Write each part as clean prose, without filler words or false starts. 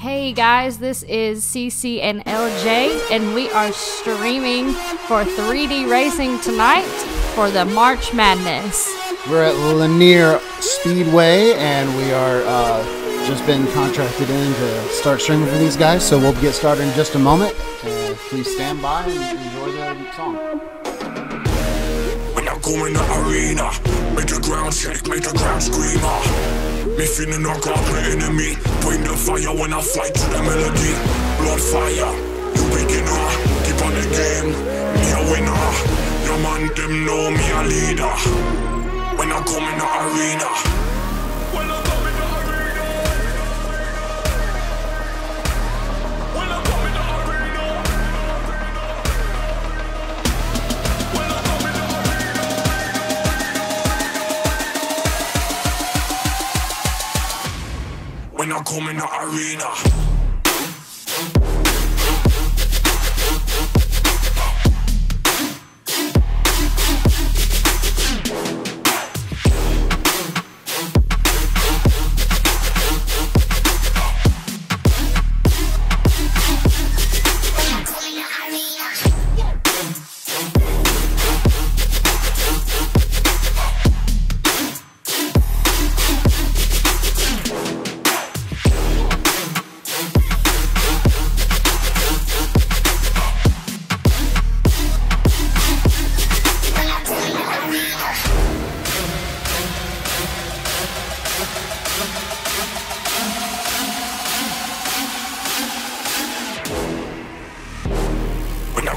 Hey guys, this is CC and LJ, and we are streaming for 3D Racing tonight for the March Madness. We're at Lanier Speedway, and we are just been contracted in to start streaming for these guys, so we'll get started in just a moment. Please stand by and enjoy the song. When I go in the arena, make the ground shake, make the ground scream. Me feeling knock out the enemy. Bring the fire when I fight to the melody. Blood fire, you beginner. Keep on the game, me a winner. Your man them know me a leader. When I come in the arena. When I come in the arena.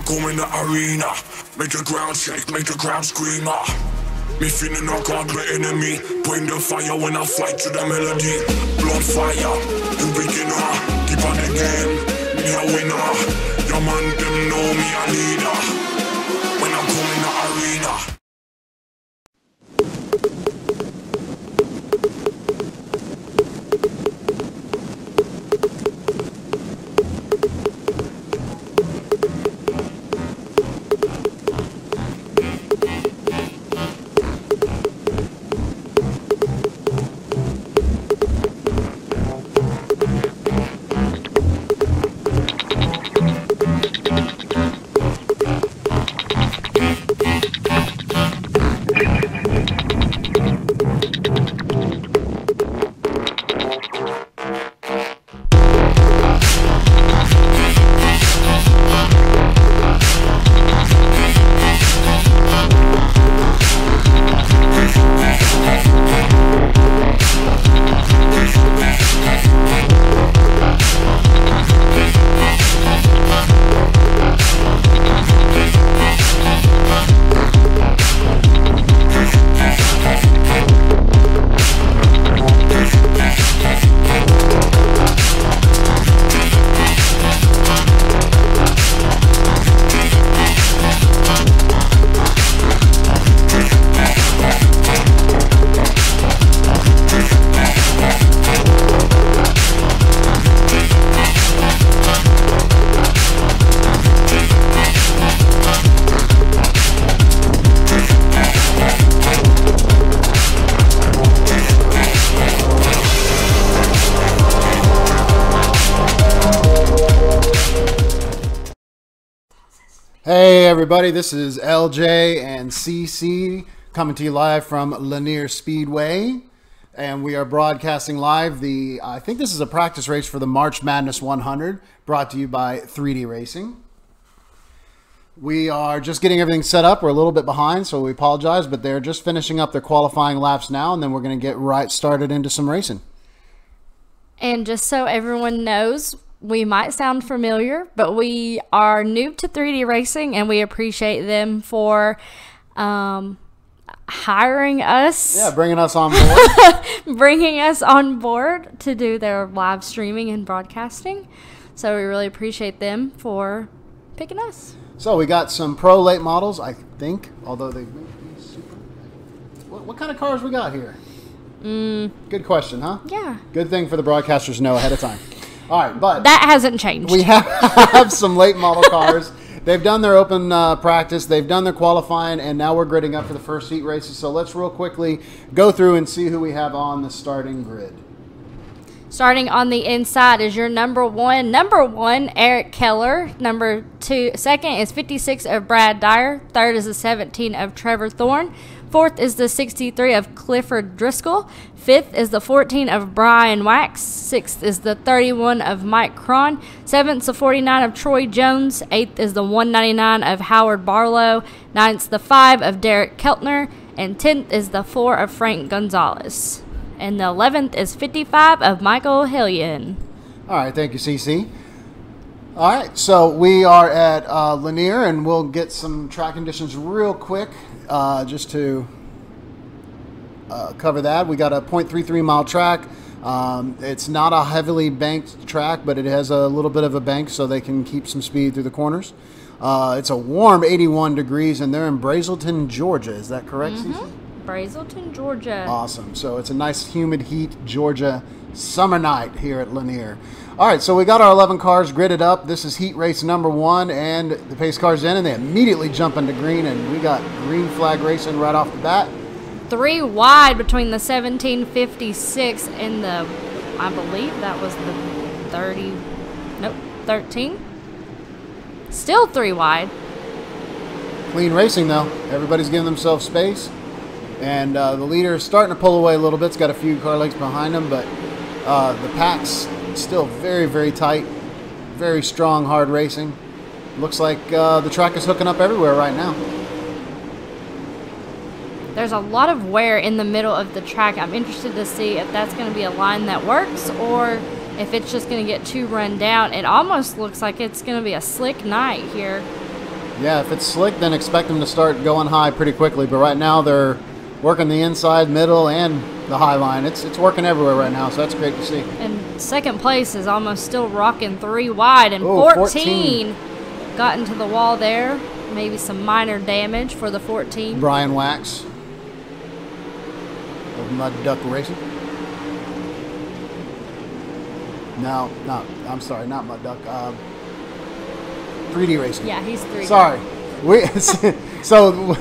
Go in the arena, make the ground shake, make the ground scream. Me feeling knock out the enemy. Bring the fire when I fight to the melody. Blood fire, you beginner. Keep on the game, me a winner. Your man them know me a leader. When I come in the arena. Hey everybody, this is LJ and CC coming to you live from Lanier Speedway, and we are broadcasting live I think this is a practice race for the March Madness 100, brought to you by 3D Racing. We are just getting everything set up. We're a little bit behind, so we apologize, but they're just finishing up their qualifying laps now, and then we're going to get right started into some racing. And just so everyone knows, we might sound familiar, but we are new to 3D Racing, and we appreciate them for hiring us. Yeah, bringing us on board. Bringing us on board to do their live streaming and broadcasting. So we really appreciate them for picking us. So we got some pro late models, I think, although they may be super. What kind of cars we got here? Good question, huh? Yeah. Good thing for the broadcasters to know ahead of time. All right, but that hasn't changed. We have some late model cars. They've done their open practice. They've done their qualifying, and now we're gridding up for the first heat races. So let's real quickly go through and see who we have on the starting grid. Starting on the inside is your number one, Eric Keller. Second is 56 of Brad Dyer. Third is the 17 of Trevor Thorne. Fourth is the 63 of Clifford Driscoll. Fifth is the 14 of Brian Wax. Sixth is the 31 of Mike Cron. Seventh is the 49 of Troy Jones. Eighth is the 199 of Howard Barlow. Ninth, the 5 of Derek Keltner. And 10th is the 4 of Frank Gonzalez. And the 11th is 55 of Michael Hillian. All right, thank you, CC. All right, so we are at Lanier, and we'll get some track conditions real quick just to cover that. We got a 0.33 mile track. It's not a heavily banked track, but it has a little bit of a bank so they can keep some speed through the corners. It's a warm 81 degrees, and they're in Brazelton, Georgia. Is that correct, CC? Brazelton, Georgia. Awesome. So it's a nice humid heat Georgia summer night here at Lanier. All right, so we got our 11 cars gridded up. This is heat race number 1, and the pace car's in, and they immediately jump into green, and we got green flag racing right off the bat. 3 wide between the 1756 and the, I believe that was the 13. Still 3 wide. Clean racing, though. Everybody's giving themselves space. And the leader is starting to pull away a little bit. It's got a few car legs behind him, but the pack's still very, very tight. Very strong, hard racing. Looks like the track is hooking up everywhere right now. There's a lot of wear in the middle of the track. I'm interested to see if that's going to be a line that works or if it's just going to get too run down. It almost looks like it's going to be a slick night here. Yeah, if it's slick, then expect them to start going high pretty quickly. But right now they're working the inside, middle, and the high line. It's working everywhere right now, so that's great to see. And second place is almost still rocking 3 wide, and Ooh, 14 got into the wall there. Maybe some minor damage for the 14. Brian Wax of Mud Duck Racing. No, I'm sorry, not Mud Duck. 3D Racing. Yeah, he's 3D. Sorry. So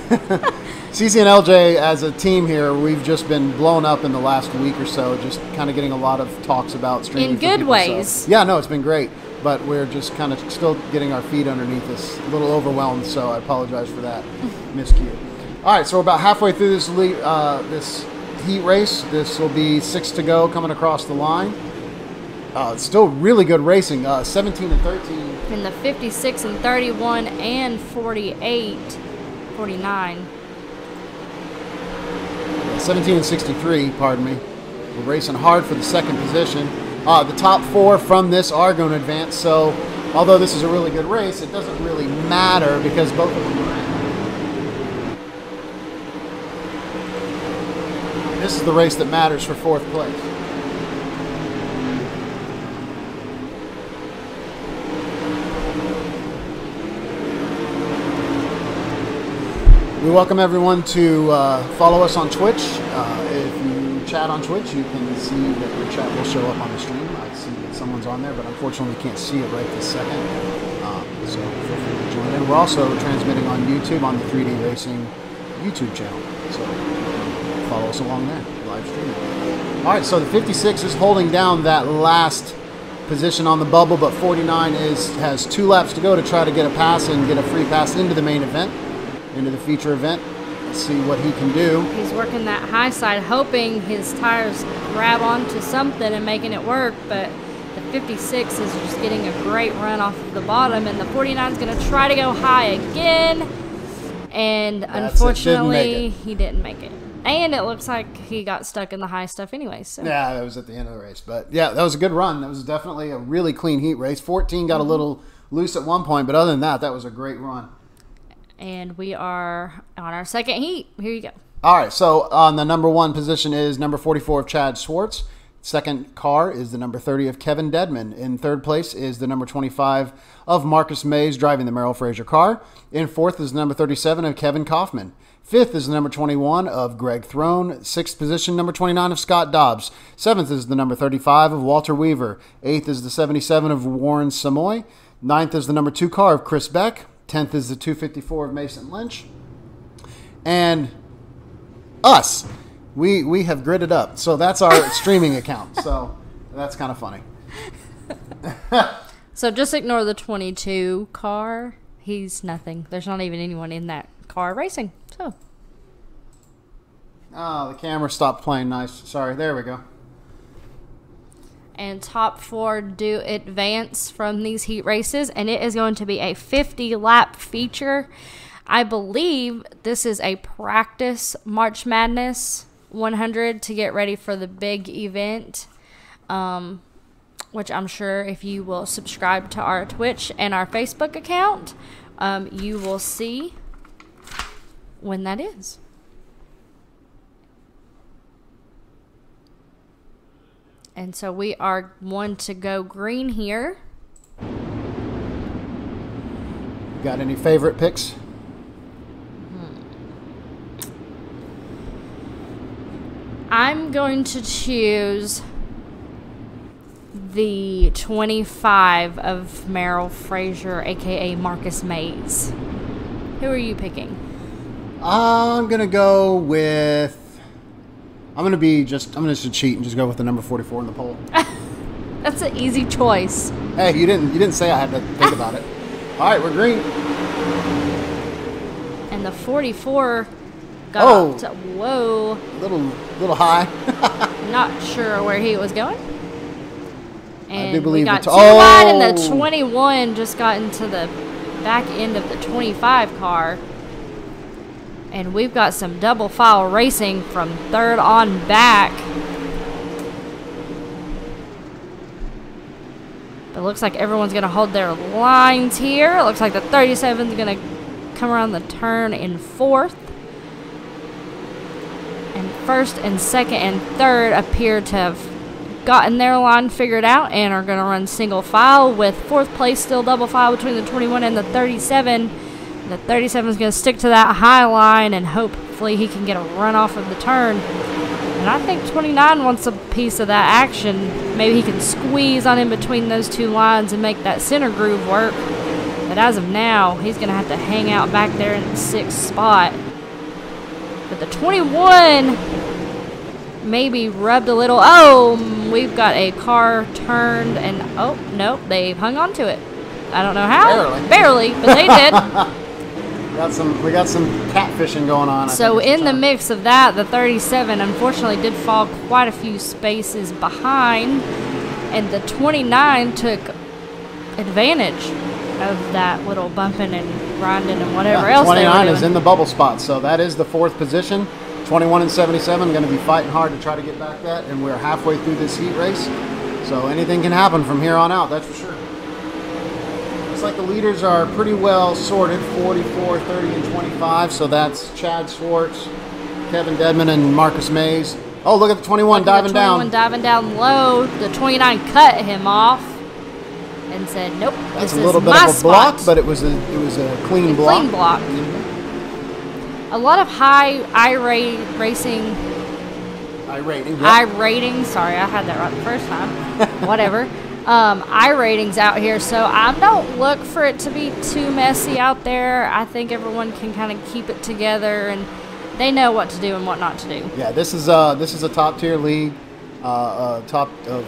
CC and LJ as a team here, we've just been blown up in the last week or so, just kind of getting a lot of talks about streaming. In good people, ways. So. Yeah, no, it's been great, but we're just kind of still getting our feet underneath us, a little overwhelmed, so I apologize for that miscue. All right, so we're about halfway through this heat race. This will be 6 to go coming across the line. It's still really good racing, 17 and 13. In the 56 and 31 and 48, 49. 17 and 63, pardon me. We're racing hard for the second position. The top 4 from this are going to advance, so although this is a really good race, it doesn't really matter because both of them are in. This is the race that matters for 4th place. We welcome everyone to follow us on Twitch. If you chat on Twitch, you can see that your chat will show up on the stream. I see that someone's on there, but unfortunately can't see it right this second. So feel free to join in. We're also transmitting on YouTube on the 3D Racing YouTube channel. So follow us along there, live streaming. All right, so the 56 is holding down that last position on the bubble, but 49 has 2 laps to go to try to get a pass and get a free pass into the main event. Into the feature event. Let's see what he can do. He's working that high side, hoping his tires grab onto something and making it work, but the 56 is just getting a great run off of the bottom, and the 49 is going to try to go high again, and unfortunately he didn't make it. And it looks like he got stuck in the high stuff anyway. So. Yeah, that was at the end of the race. But yeah, that was a good run. That was definitely a really clean heat race. 14 got a little loose at one point, but other than that, that was a great run. And we are on our second heat. Here you go. All right, so on the number 1 position is number 44 of Chad Swartz. Second car is the number 30 of Kevin Dedman. In third place is the number 25 of Marcus Mays driving the Merrill Fraser car. In fourth is the number 37 of Kevin Kaufman. Fifth is the number 21 of Greg Throne. Sixth position, number 29 of Scott Dobbs. Seventh is the number 35 of Walter Weaver. Eighth is the 77 of Warren Samoy. Ninth is the number 2 car of Chris Beck. 10th is the 254 of Mason Lynch. And us. We have gridded up. So that's our streaming account. So That's kind of funny. So just ignore the 22 car. He's nothing. There's not even anyone in that car racing. So. Oh, the camera stopped playing nice. Sorry, there we go. And top 4 do advance from these heat races, and it is going to be a 50-lap feature. I believe this is a practice March Madness 100 to get ready for the big event, which I'm sure if you will subscribe to our Twitch and our Facebook account, you will see when that is. And so we are one to go green here. Got any favorite picks? I'm going to choose the 25 of Merrill Frazier, aka Marcus Mays. Who are you picking? I'm gonna go with. I'm gonna just cheat and just go with the number 44 in the poll. That's an easy choice. Hey, you didn't say I had to think about it. All right, we're green. And the 44 got Oh. whoa. Little high. Not sure where he was going. And do believe we got the too wide, and the 21 just got into the back end of the 25 car. And we've got some double file racing from third on back. But it looks like everyone's going to hold their lines here. It looks like the 37 is going to come around the turn in fourth. And first and second and third appear to have gotten their line figured out and are going to run single file, with fourth place still double file between the 21 and the 37. The 37 is going to stick to that high line, and hopefully he can get a run off of the turn. And I think 29 wants a piece of that action. Maybe he can squeeze on in between those two lines and make that center groove work. But as of now, he's going to have to hang out back there in the 6th spot. But the 21 maybe rubbed a little. Oh, we've got a car turned, and oh, nope, they've hung on to it. I don't know how. Barely, but they did. We got some catfishing going on. So in the mix of that, the 37 unfortunately did fall quite a few spaces behind, and the 29 took advantage of that little bumping and grinding and whatever else they were 29 doing. is in the bubble spot, so that is the 4th position. 21 and 77 going to be fighting hard to try to get back that, and we're halfway through this heat race, so anything can happen from here on out, that's for sure. Looks like the leaders are pretty well sorted, 44, 30, and 25, so that's Chad Swartz, Kevin Dedman, and Marcus Mays. Oh, look at the 21 diving down. 21 diving down low. The 29 cut him off and said, "Nope, That's this a little is bit my of a block, spot." but it was a clean block. Clean block. A lot of high racing. Rating. Yep. I rating. Sorry, I had that right the first time. Whatever. I ratings out here, so I don't look for it to be too messy out there. I think everyone can kind of keep it together, and they know what to do and what not to do. Yeah, this is a top tier league, top of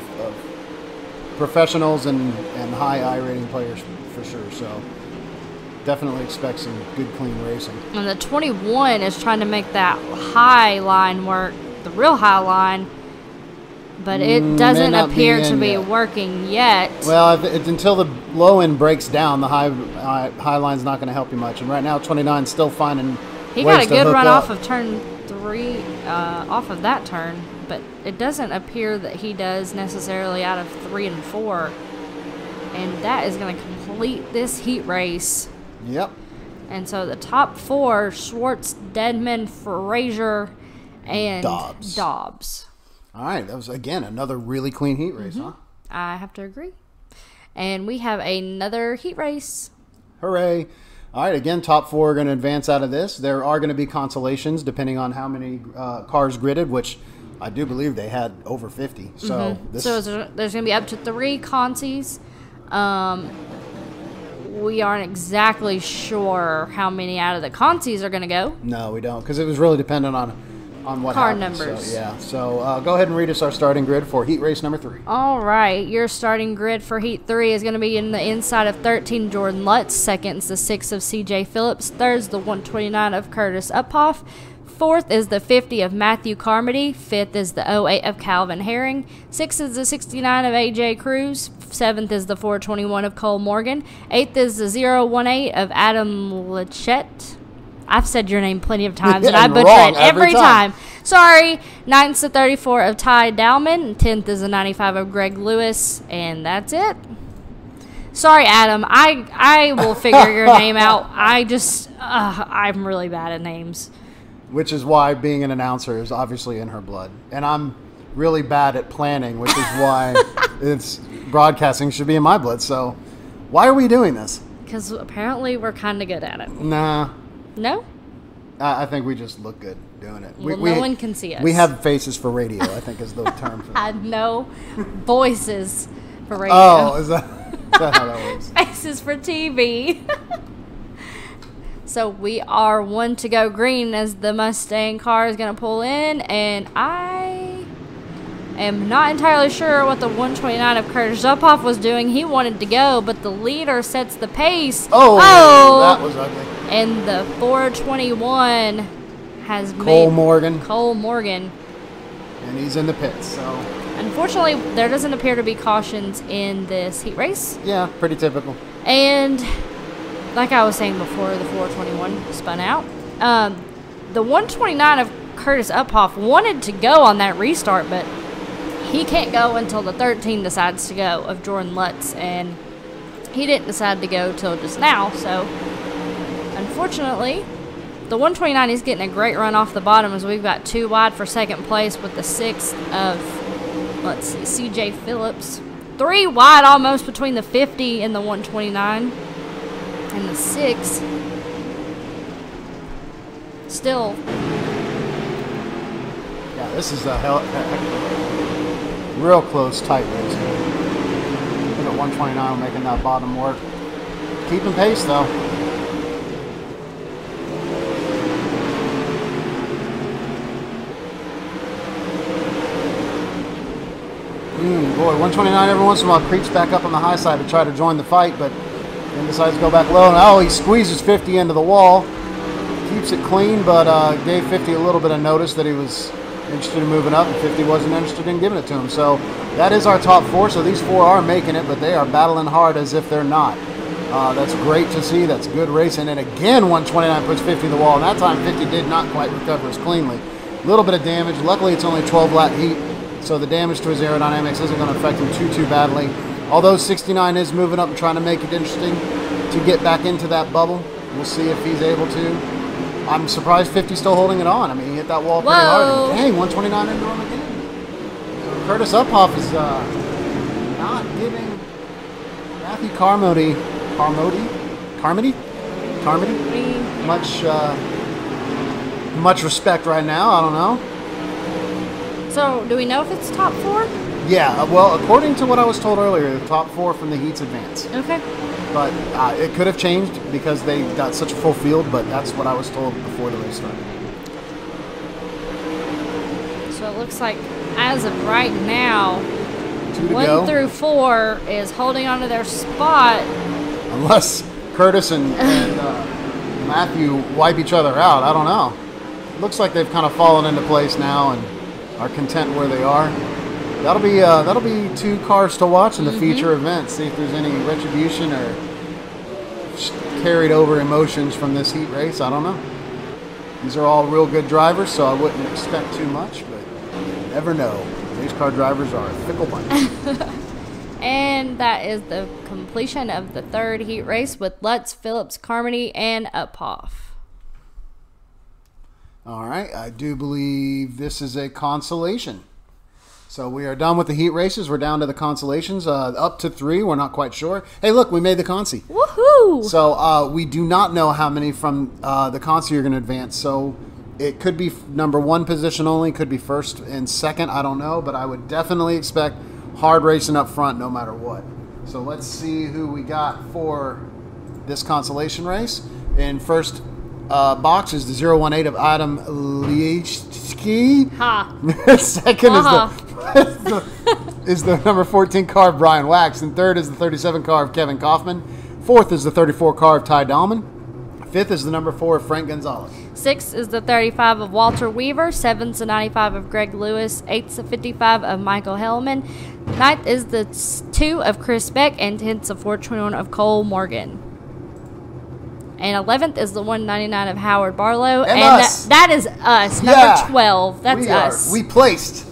professionals and high I rating players for sure. So definitely expect some good clean racing. And the 21 is trying to make that high line work, the real high line, but it doesn't appear to be working yet. Well, until the low end breaks down, the high line's not going to help you much. And right now, 29's still finding He ways got a to good hook run up. off of turn 3, off of that turn, but it doesn't appear that he does necessarily out of 3 and 4. And that is going to complete this heat race. Yep. And so the top 4, Schwartz, Dedman, Frazier, and Dobbs. All right, that was, again, another really clean heat race, huh? I have to agree. And we have another heat race. Hooray. All right, again, top 4 are going to advance out of this. There are going to be consolations depending on how many cars gridded, which I do believe they had over 50. So, So there's going to be up to 3 consies. We aren't exactly sure how many out of the consies are going to go. No, we don't, because it was really dependent on on what car happens. numbers. So go ahead and read us our starting grid for heat race number 3. All right, your starting grid for Heat 3 is going to be in the inside of 13, Jordan Lutz. Second is the 6 of CJ Phillips. Third is the 129 of Curtis Uphoff. Fourth is the 50 of Matthew Carmody. Fifth is the 08 of Calvin Herring. Sixth is the 69 of AJ Cruz. Seventh is the 421 of Cole Morgan. Eighth is the 018 of Adam Lechette. I've said your name plenty of times, and I butcher it every time. Sorry. Ninth's the 34 of Ty Dowman. And 10th is the 95 of Greg Lewis. And that's it. Sorry, Adam. I will figure your name out. I'm really bad at names. Which is why being an announcer is obviously in her blood. And I'm really bad at planning, which is why broadcasting should be in my blood. So why are we doing this? Because apparently we're kind of good at it. Nah. No? I think we just look good doing it. Well, no one can see us. We have faces for radio, I think is the term for that. I know voices for radio. Oh, is that how that works? Faces for TV. So we are 1 to go green as the Mustang car is going to pull in, and I am not entirely sure what the 129 of Curtis Uphoff was doing. He wanted to go, but the leader sets the pace. Oh, that was ugly. And the 421 has Cole Morgan. Cole Morgan. And he's in the pits, so. Unfortunately, there doesn't appear to be cautions in this heat race. Yeah, pretty typical. And like I was saying before, the 421 spun out. The 129 of Curtis Uphoff wanted to go on that restart, but he can't go until the 13 decides to go of Jordan Lutz, and he didn't decide to go till just now. So unfortunately, the 129 is getting a great run off the bottom as we've got 2 wide for second place with the 6th of, let's see, CJ Phillips. 3 wide almost between the 50 and the 129. And the 6 still. Yeah, this is a real close, tight race. Look at 129 making that bottom work. Keeping pace though. Boy, 129 every once in a while creeps back up on the high side to try to join the fight, but then decides to go back low. And oh, he squeezes 50 into the wall. Keeps it clean, but gave 50 a little bit of notice that he was interested in moving up, and 50 wasn't interested in giving it to him. So that is our top 4. So these 4 are making it, but they are battling hard as if they're not. That's great to see. That's good racing. And again, 129 puts 50 in the wall. And that time, 50 did not quite recover as cleanly. A little bit of damage. Luckily, it's only 12-lap heat, so the damage to his aerodynamics isn't going to affect him too badly. Although 69 is moving up and trying to make it interesting to get back into that bubble. We'll see if he's able to. I'm surprised 50's still holding it on. I mean, he hit that wall pretty hard. And dang, 129 into him again. Curtis Uphoff is not giving Matthew Carmody much respect right now. I don't know. So, do we know if it's top 4? Yeah, well, according to what I was told earlier, the top 4 from the heats advance. Okay. But it could have changed because they got such a full field, but that's what I was told before the race started. So it looks like, as of right now, 2 to 1 go. through 4 is holding onto their spot. Unless Curtis and Matthew wipe each other out, I don't know. It looks like they've kind of fallen into place now and are content where they are. That'll be 2 cars to watch in the feature event. See if there's any retribution or carried over emotions from this heat race. I don't know. These are all real good drivers, so I wouldn't expect too much, but you never know. Race car drivers are a fickle bunch. And that is the completion of the 3rd heat race with Lutz, Phillips, Carmody, and Uphoff. All right, I do believe this is a consolation. So we are done with the heat races. We're down to the consolations, up to 3. We're not quite sure. Hey, look, we made the consi. Woohoo! So we do not know how many from the consi are going to advance. So it could be number 1 position only, could be 1st and 2nd. I don't know, but I would definitely expect hard racing up front no matter what. So let's see who we got for this consolation race. In first box is the 018 of Adam Liechki. Ha. Second Uh-huh. is the number 14 car of Brian Wax. And third is the 37 car of Kevin Kaufman. Fourth is the 34 car of Ty Dahlman. Fifth is the number 4 of Frank Gonzalez. 6 is the 35 of Walter Weaver. 7's the 95 of Greg Lewis. 8's the 55 of Michael Hellman. 9th is the 2 of Chris Beck. And 10th's the 421 of Cole Morgan. And 11th is the 199 of Howard Barlow. And us. That is us. Yeah. Number 12. That's us. We placed.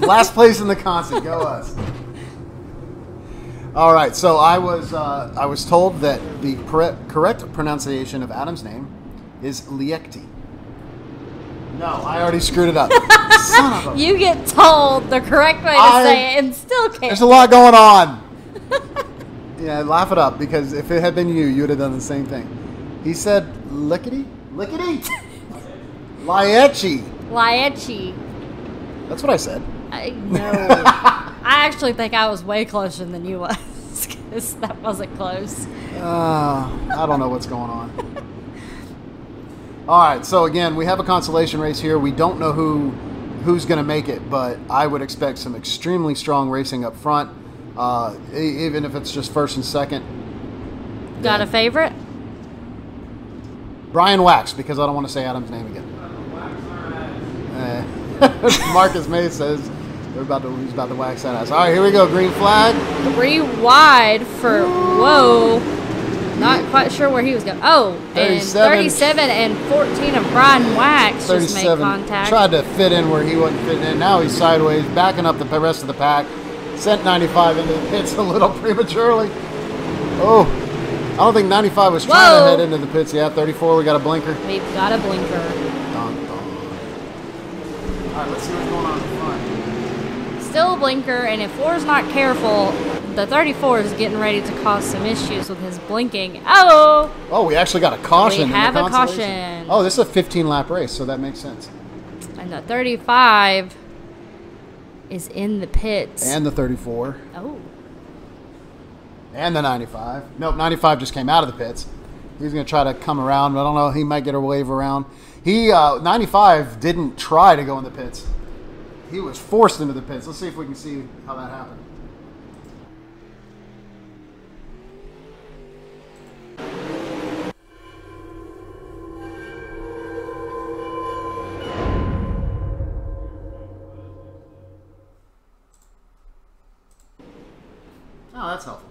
Last place in the concert. Go us. All right. So I was told that the correct pronunciation of Adam's name is Liechti. No, I already screwed it up. Son of a... You get told the correct way to say it and still can't. There's a lot going on. Yeah, laugh it up, because if it had been you, you would have done the same thing. He said lickety? Lickety? Liechti. Liechti. That's what I said. No. I actually think I was way closer than you was, because that wasn't close. I don't know what's going on. All right, so again, we have a consolation race here. We don't know who's going to make it, but I would expect some extremely strong racing up front, even if it's just first and second. Got a favorite? Brian Wax, because I don't want to say Adam's name again. Marcus May says he's about to wax that ass. All right, here we go. Green flag. 3 wide for whoa. Not quite sure where he was going. Oh, and 37 and 14 of Brian Wax just made contact. Tried to fit in where he wasn't fitting in. Now he's sideways, backing up the rest of the pack. Sent 95 into the pits a little prematurely. Oh, I don't think 95 was trying to head into the pits. Yeah, 34, we got a blinker. We've got a blinker. Dun, dun. All right, let's see what's going on in front. Still a blinker, and if 4's not careful, the 34 is getting ready to cause some issues with his blinking. Oh! Oh, we actually got a caution. We have a caution. Oh, this is a 15-lap race, so that makes sense. And the 35 is in the pits. And the 34. Oh. And the 95. Nope, 95 just came out of the pits. He's going to try to come around, but I don't know. He might get a wave around. 95 didn't try to go in the pits. He was forced into the pits. Let's see if we can see how that happened. Oh, that's helpful.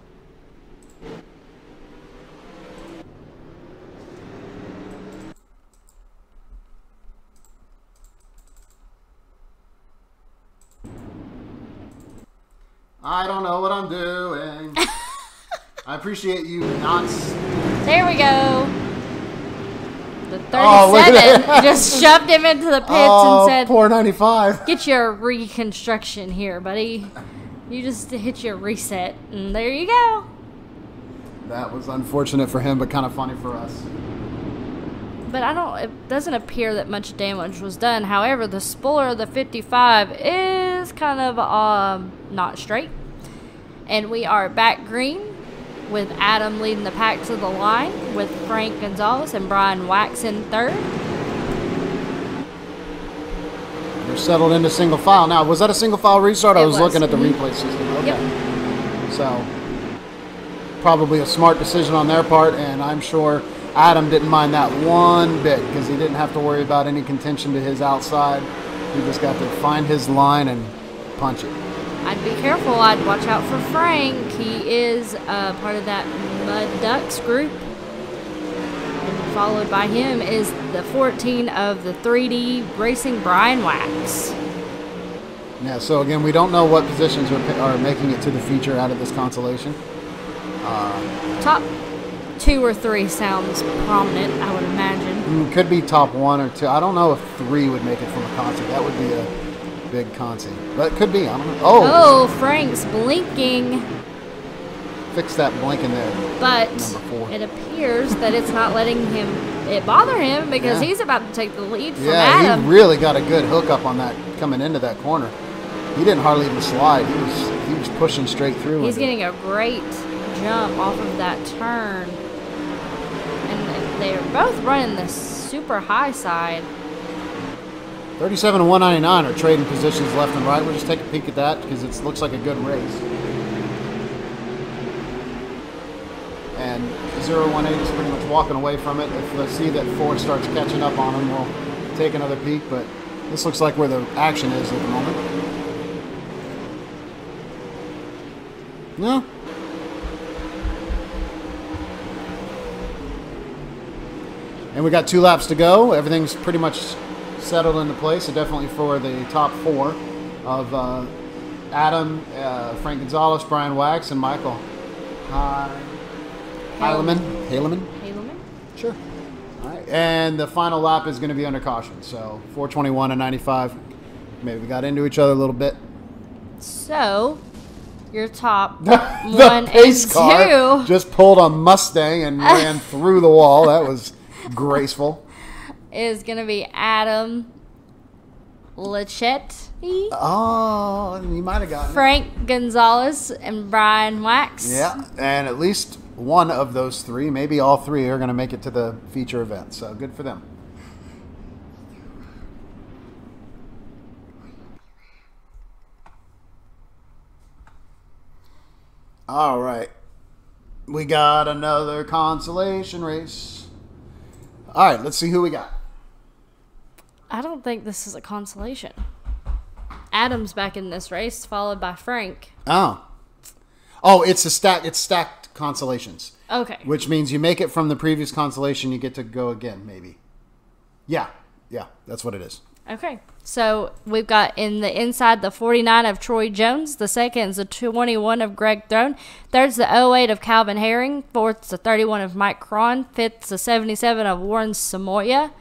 I don't know what I'm doing. I appreciate you not... There we go. The 37 just shoved him into the pits and said, poor 95. Get your reconstruction here, buddy. You just hit your reset, and there you go. That was unfortunate for him, but kind of funny for us. But it doesn't appear that much damage was done. However, the spoiler of the 55 is kind of not straight. And we are back green with Adam leading the pack to the line with Frank Gonzalez and Brian Wax in third. They're settled into single file. Now, was that a single file restart? I was looking at the replay system. Okay. Yep. So, probably a smart decision on their part, and I'm sure Adam didn't mind that one bit because he didn't have to worry about any contention to his outside. He just got to find his line and punch it. I'd be careful. I'd watch out for Frank. He is part of that Mud Ducks group. And followed by him is the 14 of the 3D Racing Brian Wax. Yeah, so again, we don't know what positions are making it to the feature out of this consolation. Top 2 or 3 sounds prominent, I would imagine. Could be top 1 or 2. I don't know if 3 would make it from a concert. That would be a big consi. But it could be. I don't know. Oh, Frank's blinking. Fix that blink in there. But number 4. it appears that it's not letting it bother him because he's about to take the lead from Adam. He really got a good hookup on that coming into that corner. He didn't hardly even slide. He was pushing straight through. He's getting a great jump off of that turn. And They are both running the super high side. 37 and 199 are trading positions left and right. We'll just take a peek at that because it looks like a good race. And 018 is pretty much walking away from it. If let's see that Ford starts catching up on him, we'll take another peek. But this looks like where the action is at the moment. No. And we got 2 laps to go. Everything's pretty much settled into place. So definitely for the top 4 of Adam, Frank Gonzalez, Brian Wax, and Michael Heileman. Heileman? Sure. All right. And the final lap is going to be under caution. So 4:21 and 95. Maybe we got into each other a little bit. So, your top The 1 pace and car 2 just pulled a Mustang and ran through the wall. That was graceful. is going to be Adam Lechetti, Oh, you might have gotten it. Frank Gonzalez, and Brian Wax. Yeah, and at least one of those 3, maybe all 3, are going to make it to the feature event. So good for them. All right. We got another consolation race. All right, let's see who we got. I don't think this is a consolation. Adam's back in this race, followed by Frank. Oh, it's stacked consolations. Okay. Which means you make it from the previous consolation, you get to go again, maybe. Yeah, that's what it is. Okay. So we've got in the inside the 49 of Troy Jones. The second is the 21 of Greg Throne. Third's the 08 of Calvin Herring. Fourth's the 31 of Mike Cron. Fifth's the 77 of Warren Samoya.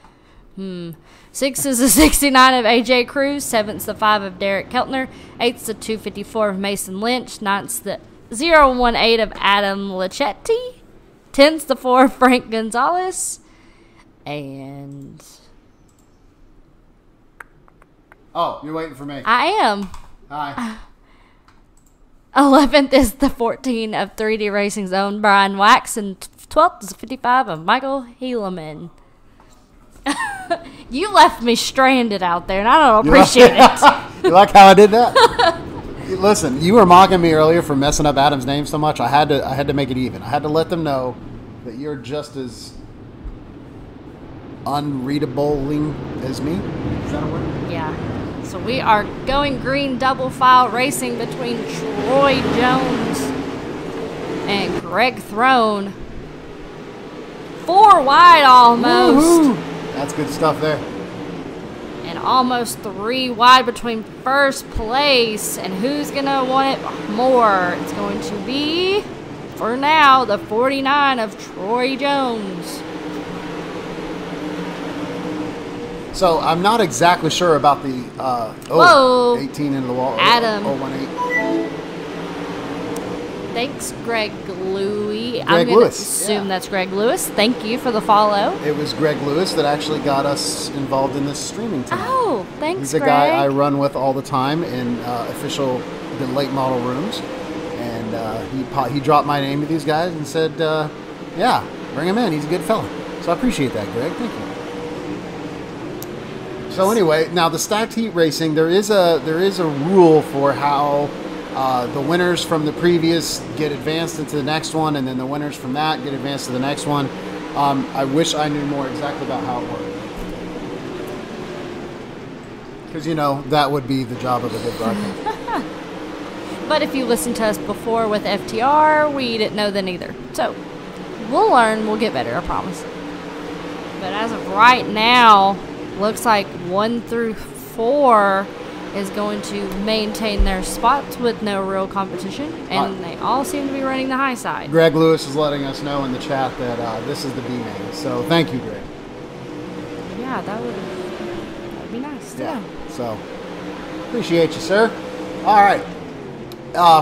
Sixth is the 69 of AJ Cruz. Seventh's the 5 of Derek Keltner. Eighth's the 254 of Mason Lynch. Ninth's the 018 of Adam Lechetti. 10th's the 4 of Frank Gonzalez. And Oh, you're waiting for me. I am. Hi. 11th is the 14 of 3D Racing's own Brian Wax. And 12th is the 55 of Michael Helaman. You left me stranded out there, and I don't appreciate it. You like how I did that? Listen, you were mocking me earlier for messing up Adam's name so much. I had to make it even. I had to let them know that you're just as unreadable as me. Is that a word? Yeah. So we are going green double file racing between Troy Jones and Greg Throne. 4 wide almost. Woo-hoo. That's good stuff there. And almost 3 wide between first place. And who's going to want it more? It's going to be, for now, the 49 of Troy Jones. So I'm not exactly sure about the Whoa. 18 into the wall. Adam. 018. Thanks, Greg Louie. I'm Greg going to Lewis, assume yeah. that's Greg Lewis. Thank you for the follow. It was Greg Lewis that actually got us involved in this streaming tonight. Oh, thanks, He's a Greg. guy I run with all the time in the late model rooms, and he dropped my name to these guys and said, "Yeah, bring him in. He's a good fella." So I appreciate that, Greg. Thank you. So anyway, now the stacked heat racing, there is a rule for how the winners from the previous get advanced into the next one, and then the winners from that get advanced to the next one. I wish I knew more exactly about how it worked. Because, that would be the job of a good broadcast. But if you listened to us before with FTR, we didn't know then either. So, we'll learn. We'll get better, I promise. But as of right now, looks like 1 through 4 is going to maintain their spots with no real competition. And they all seem to be running the high side. Greg Lewis is letting us know in the chat that this is the B main. So thank you, Greg. Yeah, that'd be nice. Yeah. So appreciate you, sir. All right.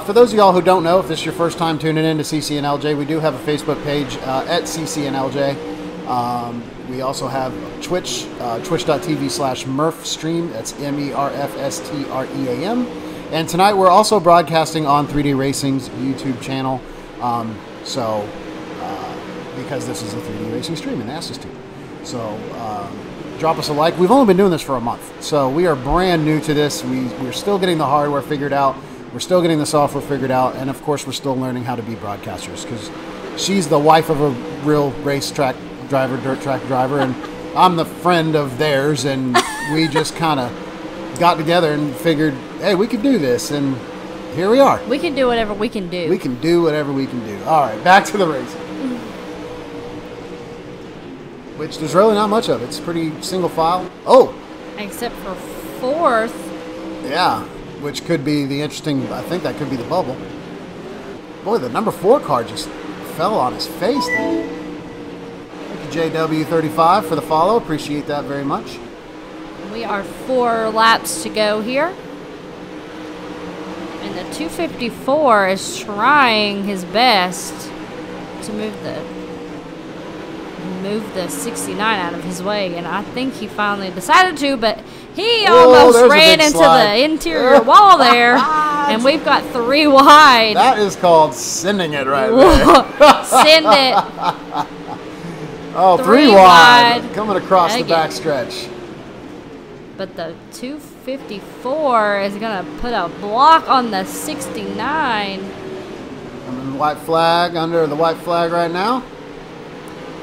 For those of y'all who don't know, if this is your first time tuning in to CCNLJ, we do have a Facebook page at CCNLJ. We also have Twitch, twitch.tv/MurphStream. That's MERFSTREAM. And tonight we're also broadcasting on 3D Racing's YouTube channel. So because this is a 3D racing stream and they asked us to. So drop us a like. We've only been doing this for a month, so we are brand new to this. We're still getting the hardware figured out. We're still getting the software figured out, and of course, we're still learning how to be broadcasters because she's the wife of a real racetrack driver, dirt track driver, and I'm the friend of theirs, and we just kind of got together and figured, hey, we could do this, and here we are. We can do whatever we can do. We can do whatever we can do. All right, back to the racing. Which there's really not much of. It's pretty single file. Oh! Except for fourth. Yeah, which could be the interesting, I think that could be the bubble. Boy, the number 4 car just fell on his face. Thank you, JW35, for the follow. Appreciate that very much. We are 4 laps to go here. And the 254 is trying his best to move the 69 out of his way, and I think he finally decided to, but he almost ran into the interior wall there, and we've got 3 wide. That is called sending it right there. Send it. Oh, 3 wide. Coming across the backstretch. But the 254 is going to put a block on the 69. I'm in white flag, under the white flag right now.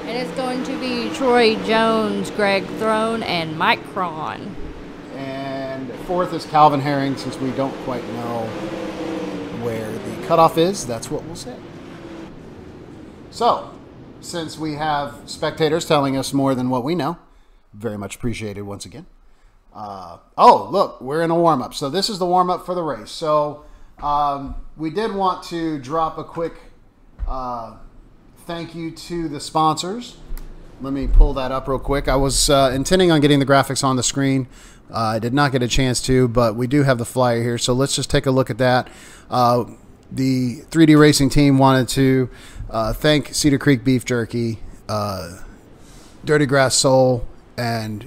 And it's going to be Troy Jones, Greg Throne, and Mike Cron. And 4th is Calvin Herring, since we don't quite know where the cutoff is. That's what we'll say. So, since we have spectators telling us more than what we know, very much appreciated once again. Oh, look, we're in a warm-up. So this is the warm-up for the race. So we did want to drop a quick thank you to the sponsors. Let me pull that up real quick. I was intending on getting the graphics on the screen. I did not get a chance to, but we do have the flyer here. So let's just take a look at that. The 3D Racing team wanted to thank Cedar Creek Beef Jerky, Dirty Grass Soul, and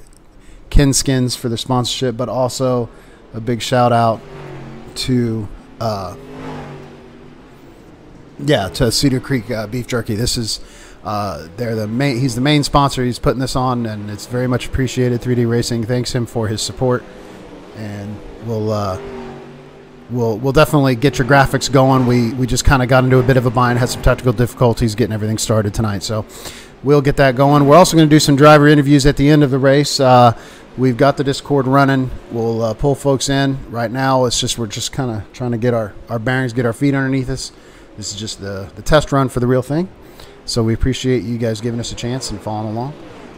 Kin Skins for the sponsorship, but also a big shout out to to Cedar Creek Beef Jerky. This is he's the main sponsor. He's putting this on, and it's very much appreciated. 3D Racing thanks him for his support, and we'll definitely get your graphics going. We just kind of got into a bit of a bind, had some technical difficulties getting everything started tonight, so we'll get that going. We're also going to do some driver interviews at the end of the race. We've got the Discord running. We'll pull folks in. Right now, we're just kind of trying to get our bearings, get our feet underneath us. This is just the test run for the real thing. So we appreciate you guys giving us a chance and following along.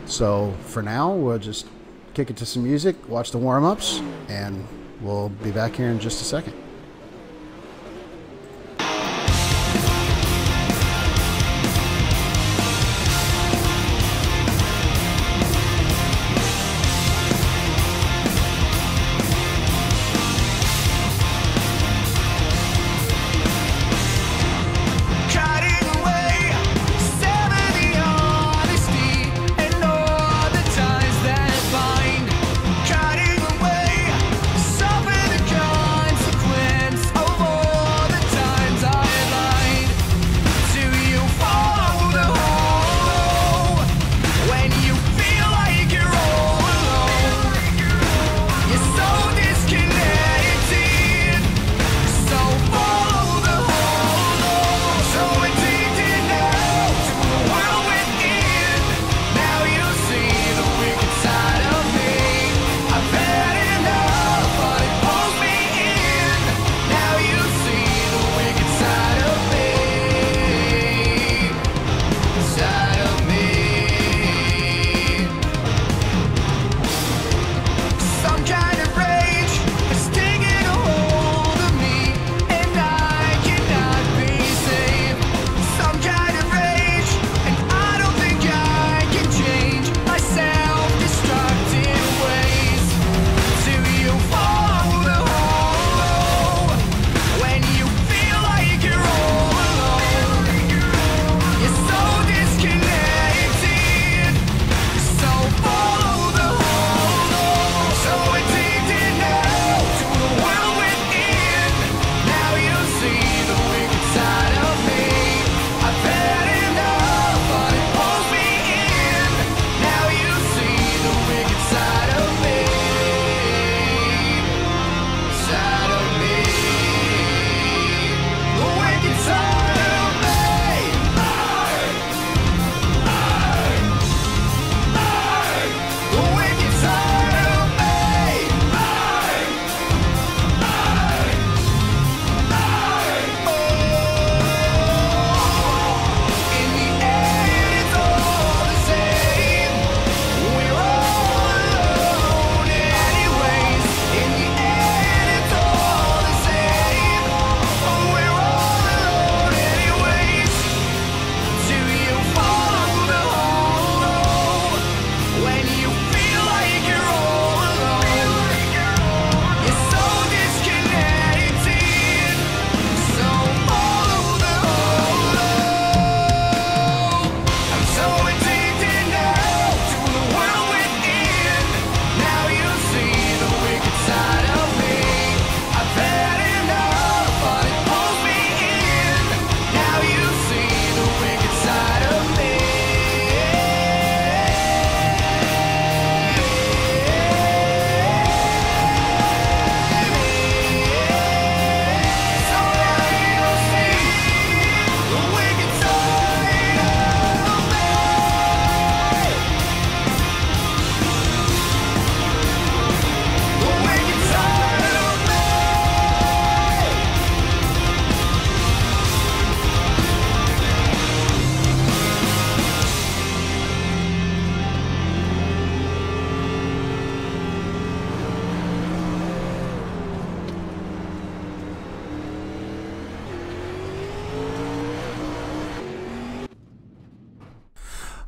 So for now, we'll just kick it to some music, watch the warm-ups, and we'll be back here in just a second. Cutting away, soften the consequence.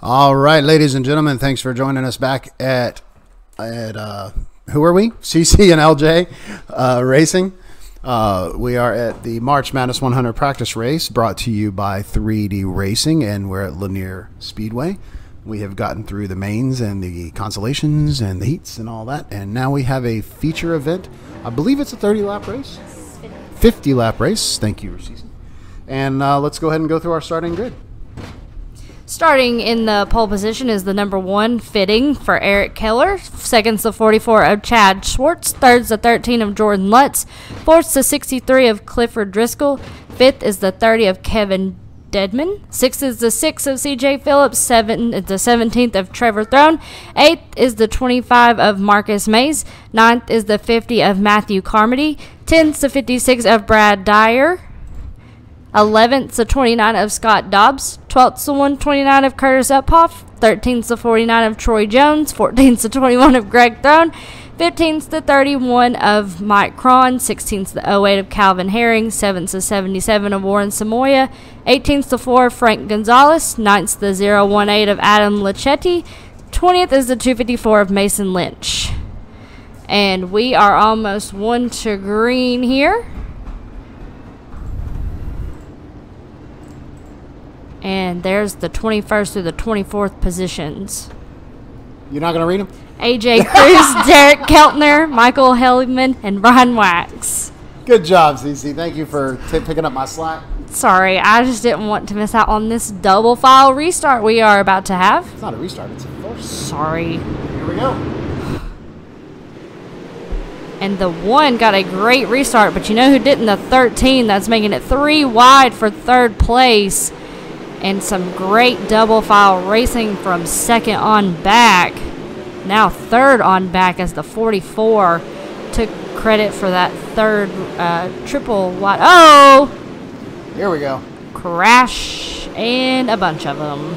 All right, ladies and gentlemen, thanks for joining us back at who are we? CC and LJ Racing. We are at the March Madness 100 practice race brought to you by 3D Racing, and we're at Lanier Speedway. We have gotten through the mains and the consolations and the heats and all that, and now we have a feature event. I believe it's a 30-lap race. 50-lap race. Thank you, CC. And let's go ahead and go through our starting grid. Starting in the pole position is the number 1 Fitting for Eric Keller. Second's the 44 of Chad Schwartz. Third's the 13 of Jordan Lutz. Fourth's the 63 of Clifford Driscoll. Fifth is the 30 of Kevin Dedman. Sixth is the 6 of CJ Phillips. Seventh is the 17th of Trevor Throne. Eighth is the 25 of Marcus Mays. Ninth is the 50 of Matthew Carmody. 10th's the 56 of Brad Dyer. 11th's the 29 of Scott Dobbs. 12th's the 129 of Curtis Uphoff. 13th's the 49 of Troy Jones. 14th's the 21 of Greg Throne. 15th's the 31 of Mike Cron. 16th's the 08 of Calvin Herring. 7th's the 77 of Warren Samoya. 18th's the 4 of Frank Gonzalez. 9th's the 018 of Adam Lachetti. 20th is the 254 of Mason Lynch. And we are almost 1 to green here. And there's the 21st through the 24th positions. You're not going to read them? AJ Cruz, Derek Keltner, Michael Hellman, and Brian Wax. Good job, CC. Thank you for picking up my slack. Sorry, I just didn't want to miss out on this double file restart we are about to have. It's not a restart, it's a force. Sorry. Here we go. And the 1 got a great restart, but you know who didn't? The 13. That's making it 3 wide for 3rd place. And some great double file racing from 2nd on back. Now 3rd on back as the 44 took credit for that 3rd triple wide. Oh! Here we go. Crash and a bunch of them.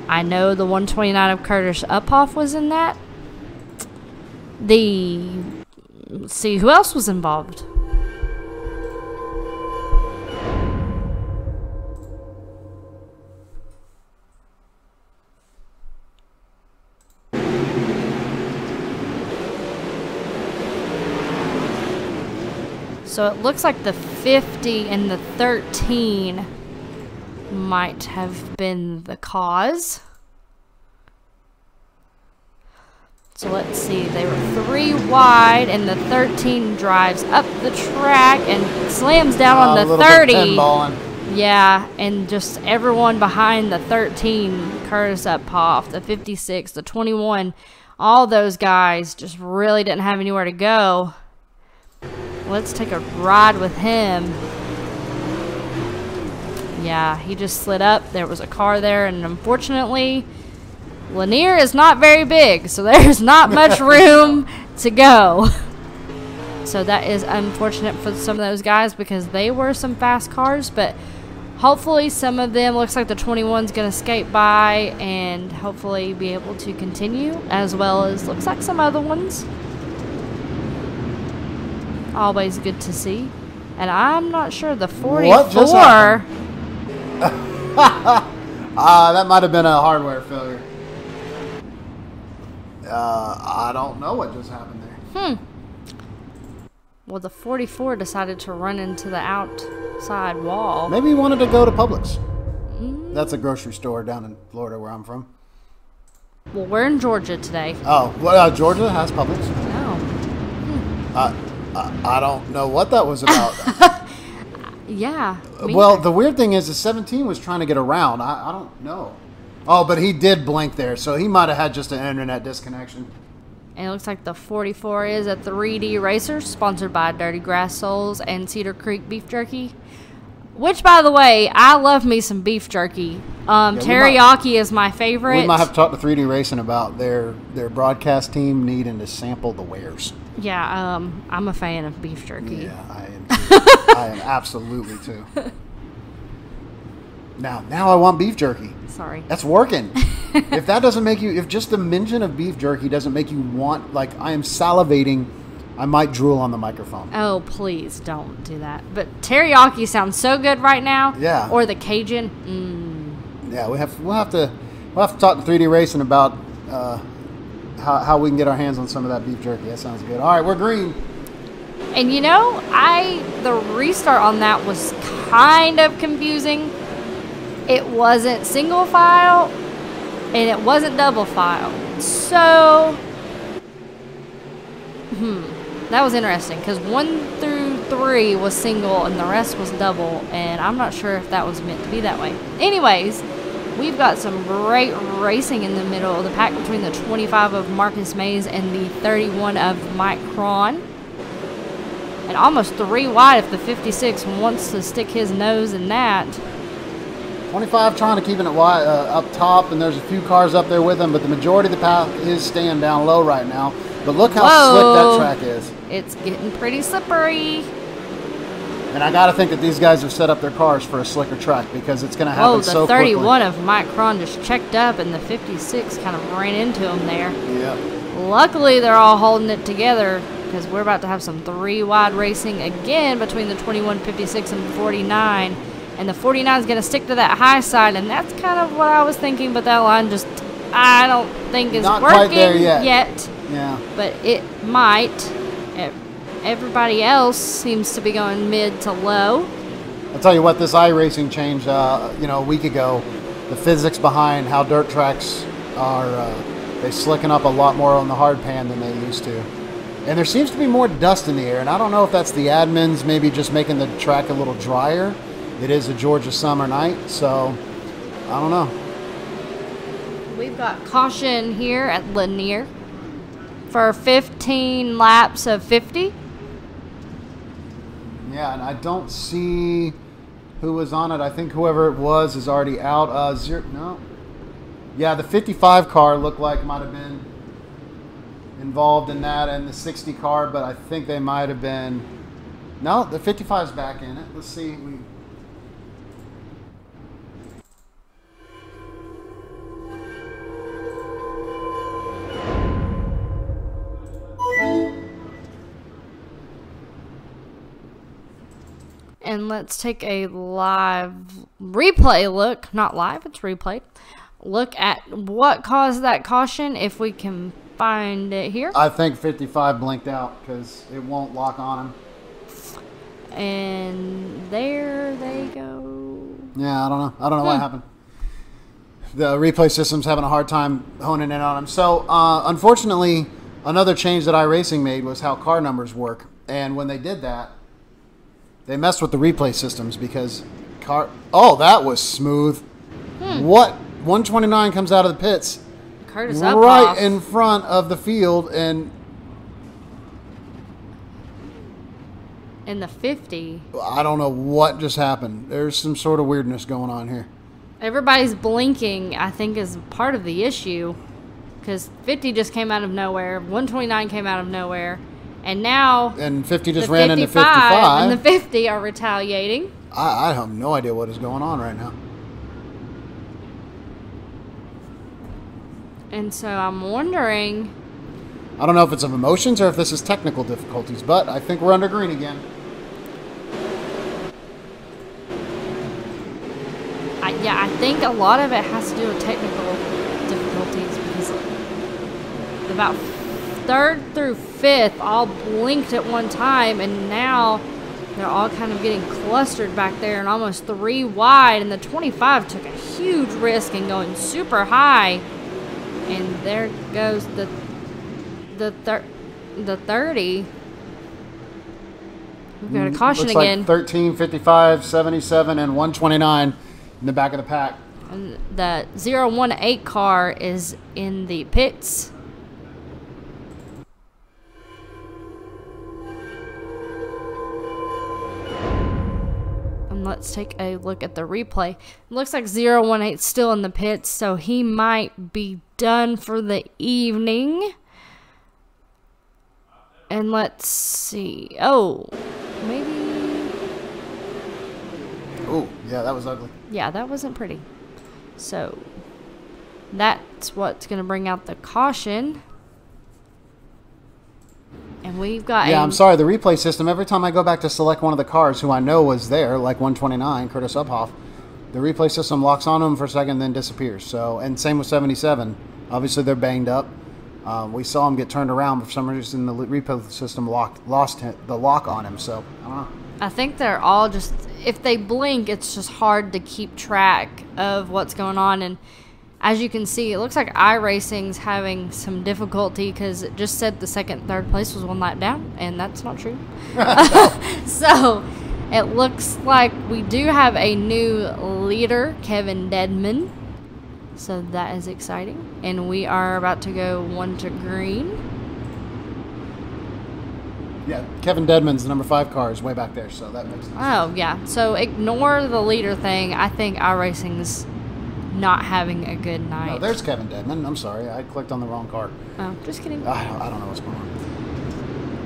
I know the 129 of Curtis Uphoff was in that. Let's see who else was involved. So it looks like the 50 and the 13 might have been the cause. So let's see, they were 3 wide, and the 13 drives up the track and slams down on the 30. Yeah, and just everyone behind the 13, Curtis Uphoff, the 56, the 21, all those guys just really didn't have anywhere to go. Let's take a ride with him. Yeah, he just slid up. There was a car there, and unfortunately, Lanier is not very big, so there's not much room to go. So that is unfortunate for some of those guys because they were some fast cars, but hopefully some of them, looks like the 21's going to skate by and hopefully be able to continue, as well as looks like some other ones. Always good to see. And I'm not sure the 44. What just happened? That might have been a hardware failure. I don't know what just happened there. Well, the 44 decided to run into the outside wall. Maybe he wanted to go to Publix. That's a grocery store down in Florida where I'm from. Well, we're in Georgia today. Oh, well, Georgia has Publix? No. I don't know what that was about. Yeah. Well, the weird thing is the 17 was trying to get around. I don't know. Oh, but he did blink there, so he might have had just an internet disconnection. And it looks like the 44 is a 3D Racer, sponsored by Dirty Grass Souls and Cedar Creek Beef Jerky. Which, by the way, I love me some beef jerky. Teriyaki is my favorite. We might have to talk to 3D Racing about their broadcast team needing to sample the wares. Yeah, I'm a fan of beef jerky. Yeah, I am too. I am absolutely too. Now I want beef jerky. Sorry. That's working. If that doesn't make you, if just the mention of beef jerky doesn't make you want, like, I am salivating, I might drool on the microphone. Oh, please don't do that. But teriyaki sounds so good right now. Yeah. Or the Cajun. Yeah, we'll have to talk to 3D Racing about how we can get our hands on some of that beef jerky. That sounds good. All right, we're green. And you know, the restart on that was kind of confusing. It wasn't single file and it wasn't double file. So, that was interesting because 1 through 3 was single and the rest was double, and I'm not sure if that was meant to be that way. Anyways, we've got some great racing in the middle of the pack between the 25 of Marcus Mays and the 31 of Mike Cron. And almost 3 wide if the 56 wants to stick his nose in that. 25 trying to keep it wide, up top, and there's a few cars up there with him, but the majority of the path is staying down low right now. But look how slick that track is. It's getting pretty slippery. And I got to think that these guys have set up their cars for a slicker track because it's going to happen so quickly. The 31 of Mike Cron just checked up, and the 56 kind of ran into him there. Yeah. Luckily, they're all holding it together because we're about to have some 3 wide racing again between the 21, 56, and 49. And the 49 is going to stick to that high side, and that's kind of what I was thinking, but that line just, I don't think is not working quite there yet. Yeah. But it might. Everybody else seems to be going mid to low. I'll tell you what, this iRacing changed, a week ago. The physics behind how dirt tracks are, they slicken up a lot more on the hard pan than they used to. And there seems to be more dust in the air, and I don't know if that's the admins maybe just making the track a little drier. It is a Georgia summer night, so I don't know. We've got caution here at Lanier for 15 laps of 50. Yeah, and I don't see who was on it. I think whoever it was is already out. No. Yeah, the 55 car looked like might have been involved in that, and the 60 car, but I think they might have been. No, the 55's back in it. Let's see. And let's take a live replay look. Not live, it's replay. Look at what caused that caution, if we can find it here. I think 55 blinked out because it won't lock on him. And there they go. Yeah, I don't know. I don't know what happened. The replay system's having a hard time honing in on him. So, unfortunately, another change that iRacing made was how car numbers work. And when they did that, they messed with the replay systems because oh, that was smooth. What? 129 comes out of the pits Curtis right Uphoff in front of the field, and in the 50. I don't know what just happened. There's some sort of weirdness going on here. Everybody's blinking, I think, is part of the issue, because 50 just came out of nowhere, 129 came out of nowhere, and now 50 just ran into 55 and the 50 are retaliating. I have no idea what is going on right now. And so I'm wondering, I don't know if it's of emotions or if this is technical difficulties, but I think we're under green again. I think a lot of it has to do with technical difficulties, because about 3rd through 5th all blinked at one time, and now they're all kind of getting clustered back there and almost 3 wide, and the 25 took a huge risk in going super high, and there goes the 30. We've got a caution Looks again. Like 13, 55, 77, and 129 in the back of the pack. And the 018 car is in the pits. And let's take a look at the replay. It looks like 018 still in the pits, so he might be done for the evening. And let's see. Oh, maybe. Oh, yeah, that was ugly. Yeah, that wasn't pretty. So that's what's going to bring out the caution. And we've got I'm sorry, the replay system, every time I go back to select one of the cars who I know was there, like 129, Curtis Uphoff, The replay system locks on them for a second, then disappears. So, and same with 77. Obviously, they're banged up. We saw him get turned around, but for some reason the replay system lost the lock on him. So, I don't know. I think they're all just, if they blink, it's just hard to keep track of what's going on. And as you can see, it looks like iRacing's having some difficulty because it just said the second, third place was one lap down, and that's not true. So it looks like we do have a new leader, Kevin Deadman. So that is exciting. And we are about to go 1 to green. Yeah, Kevin Deadman's the number 5 car is way back there, so that makes sense. Oh, yeah. So ignore the leader thing. I think iRacing's not having a good night. No, there's Kevin Deadman. I'm sorry, I clicked on the wrong car. Oh, just kidding. I don't know what's going on.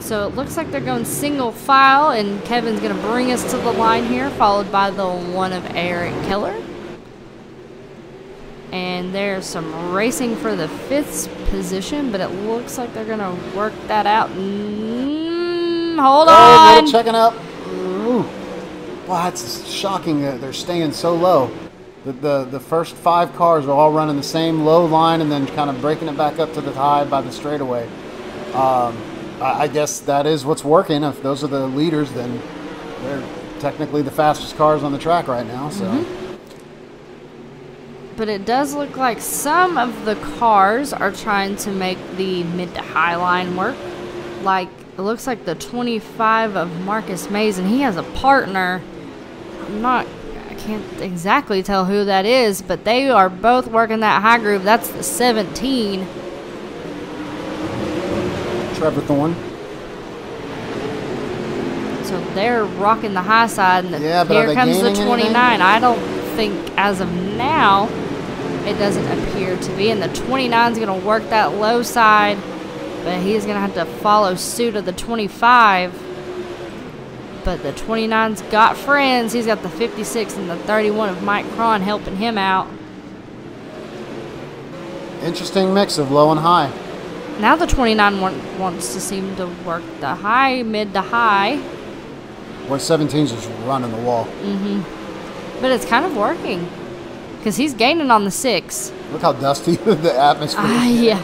So it looks like they're going single file, and Kevin's going to bring us to the line here, followed by the one of Eric Keller. And there's some racing for the 5th position, but it looks like they're going to work that out. Hold on. Little checking up. Ooh. Wow, it's shocking that they're staying so low. The first 5 cars are all running the same low line and then kind of breaking it back up to the high by the straightaway. I guess that is what's working. If those are the leaders, then they're technically the fastest cars on the track right now. So. But it does look like some of the cars are trying to make the mid to high line work. Like, it looks like the 25 of Marcus Mays, and he has a partner. I can't exactly tell who that is, but they are both working that high groove. That's the 17. Trevor Thorne. So they're rocking the high side, and Yeah, but here are they comes the gaining 29. anything? I don't think, as of now, it doesn't appear to be. And the 29 is going to work that low side, but he's going to have to follow suit of the 25. But the 29's got friends. He's got the 56 and the 31 of Mike Cron helping him out. Interesting mix of low and high. Now the 29 wants to seem to work the high, mid to high. Where 17's just running the wall. But it's kind of working. Because he's gaining on the 6. Look how dusty the atmosphere is. Yeah.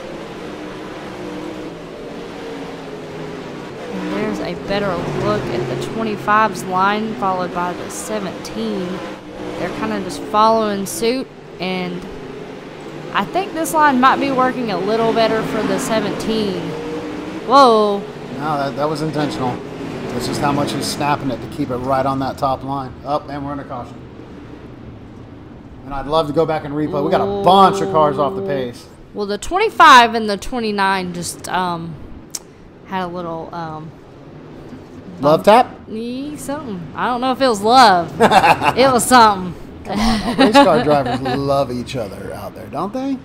And there's a better look at the 25's line, followed by the 17. They're kind of just following suit, and I think this line might be working a little better for the 17. Whoa. No, that was intentional. It's just how much he's snapping it to keep it right on that top line. Up, and we're in a caution. And I'd love to go back and replay. We got a bunch of cars off the pace. Well, the 25 and the 29 just had a little Love tap? something. I don't know if it was love. It was something. Race car drivers love each other out there, don't they?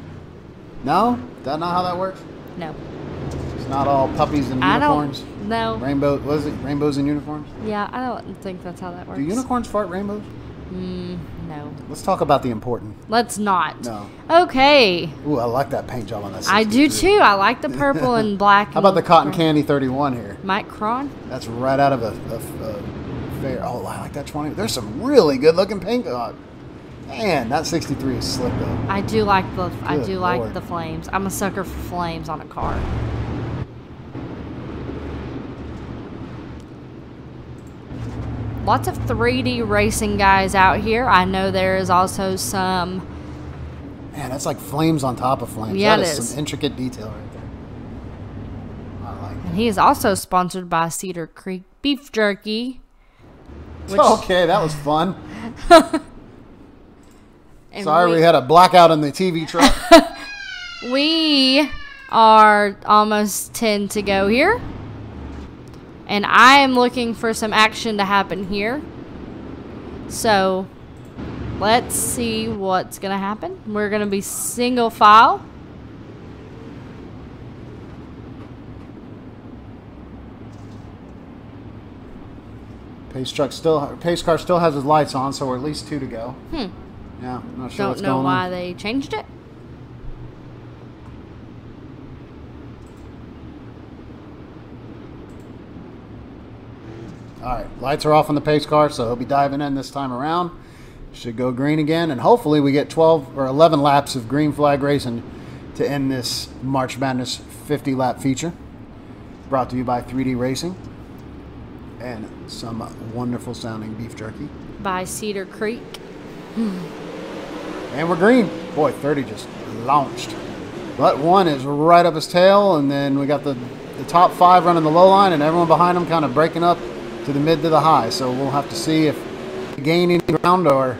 No? That's not how that works? No. It's not all puppies and I unicorns? don't. No. Rainbows and unicorns? Yeah, I don't think that's how that works. Do unicorns fart rainbows? No. Let's talk about the important. Let's not. No. Okay. Ooh, I like that paint job on that. I do 63. too. I like the purple and black. How about the cotton candy 31 here? Mike Cron? That's right out of a fair. Oh, I like that 20. There's some really good looking paint. Man, that 63 is slick though. I do like the Good like Lord. the flames. I'm a sucker for flames on a car. Lots of 3D racing guys out here. I know there is also some. Man, that's like flames on top of flames. Yeah, that it is is. some intricate detail right there. I like And he is also sponsored by Cedar Creek Beef Jerky. it. Okay, that was fun. And Sorry, we had a blackout in the TV truck. We are almost 10 to go here. And I am looking for some action to happen here. So, let's see what's going to happen. We're going to be single file. Pace car still has his lights on, so we're at least 2 to go. Yeah, I'm not sure Don't what's know going why on. they changed it. All right, lights are off on the pace car, so he'll be diving in this time around. should go green again, and hopefully we get 12 or 11 laps of green flag racing to end this March Madness 50 lap feature. Brought to you by 3D Racing and some wonderful sounding beef jerky. By Cedar Creek. And we're green. Boy, 30 just launched. But one is right up his tail, and then we got the top 5 running the low line, and everyone behind them kind of breaking up to the mid to the high. So we'll have to see if they gain any ground or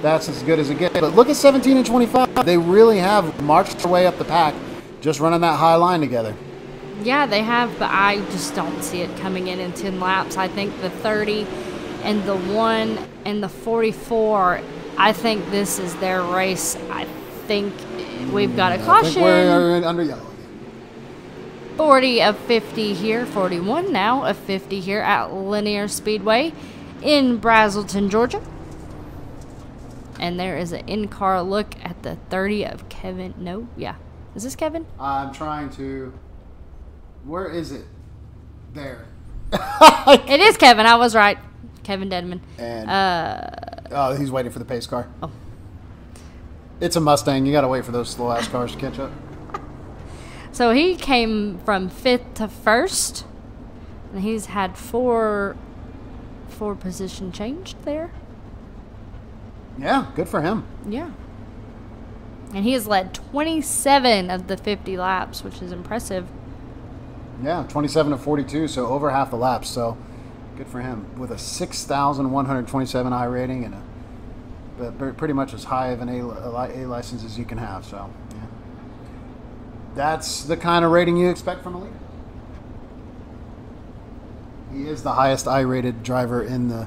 that's as good as it gets. But look at 17 and 25. They really have marched their way up the pack, just running that high line together. Yeah, they have, but I just don't see it coming in 10 laps. I think the 30 and the 1 and the 44, I think this is their race. I think we've got a caution. I think we're under yellow. 40 of 50 here, 41 now of 50 here at Linear Speedway in Brazelton, Georgia. And there is an in-car look at the 30 of Kevin. No, yeah. Is this Kevin? I'm trying to... Where is it? There. It is Kevin. I was right. Kevin Dedman. And oh, he's waiting for the pace car. Oh. It's a Mustang. You got to wait for those slow-ass cars to catch up. So he came from 5th to 1st. And he's had four position changed there. Yeah, good for him. Yeah. And he has led 27 of the 50 laps, which is impressive. Yeah, 27 of 42, so over half the laps. So good for him. With a 6,127 I rating and but pretty much as high of an A license as you can have. So yeah, that's the kind of rating you expect from a leader. He is the highest I-rated driver in the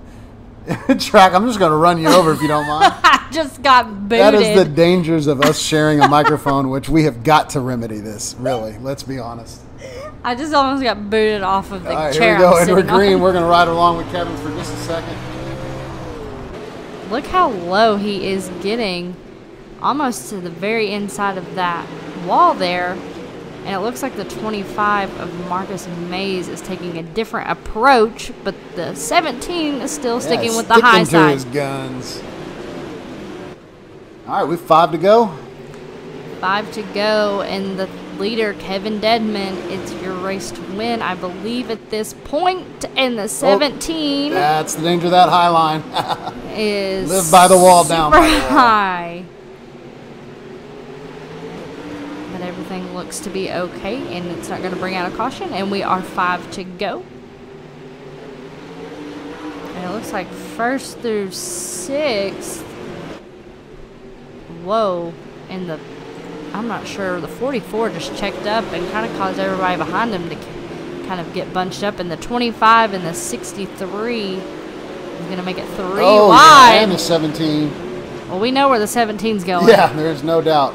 track. I'm just going to run you over if you don't mind. I just got booted. That is the dangers of us sharing a microphone, which we have got to remedy this, really. Let's be honest. I just almost got booted off of the All right, chair. here we go, I'm and we're sitting on. green. We're going to ride along with Kevin for just a second. Look how low he is getting, almost to the very inside of that wall there. And it looks like the 25 of Marcus Mays is taking a different approach, but the 17 is still sticking with the high sticking to his side. guns. All right, we've 5 to go. 5 to go, and the leader, Kevin Dedman, it's your race to win, I believe, at this point. And the 17 That's the danger of that high line. is Live by the wall, down by the super wall. high. But everything looks to be okay, and it's not going to bring out a caution, and we are 5 to go. And it looks like 1st through 6th. Whoa. And the, I'm not sure, the 44 just checked up and kind of caused everybody behind him to kind of get bunched up. And the 25 and the 63 is going to make it 3 wide. Yeah, and the 17. Well, we know where the 17's going. Yeah, there's no doubt.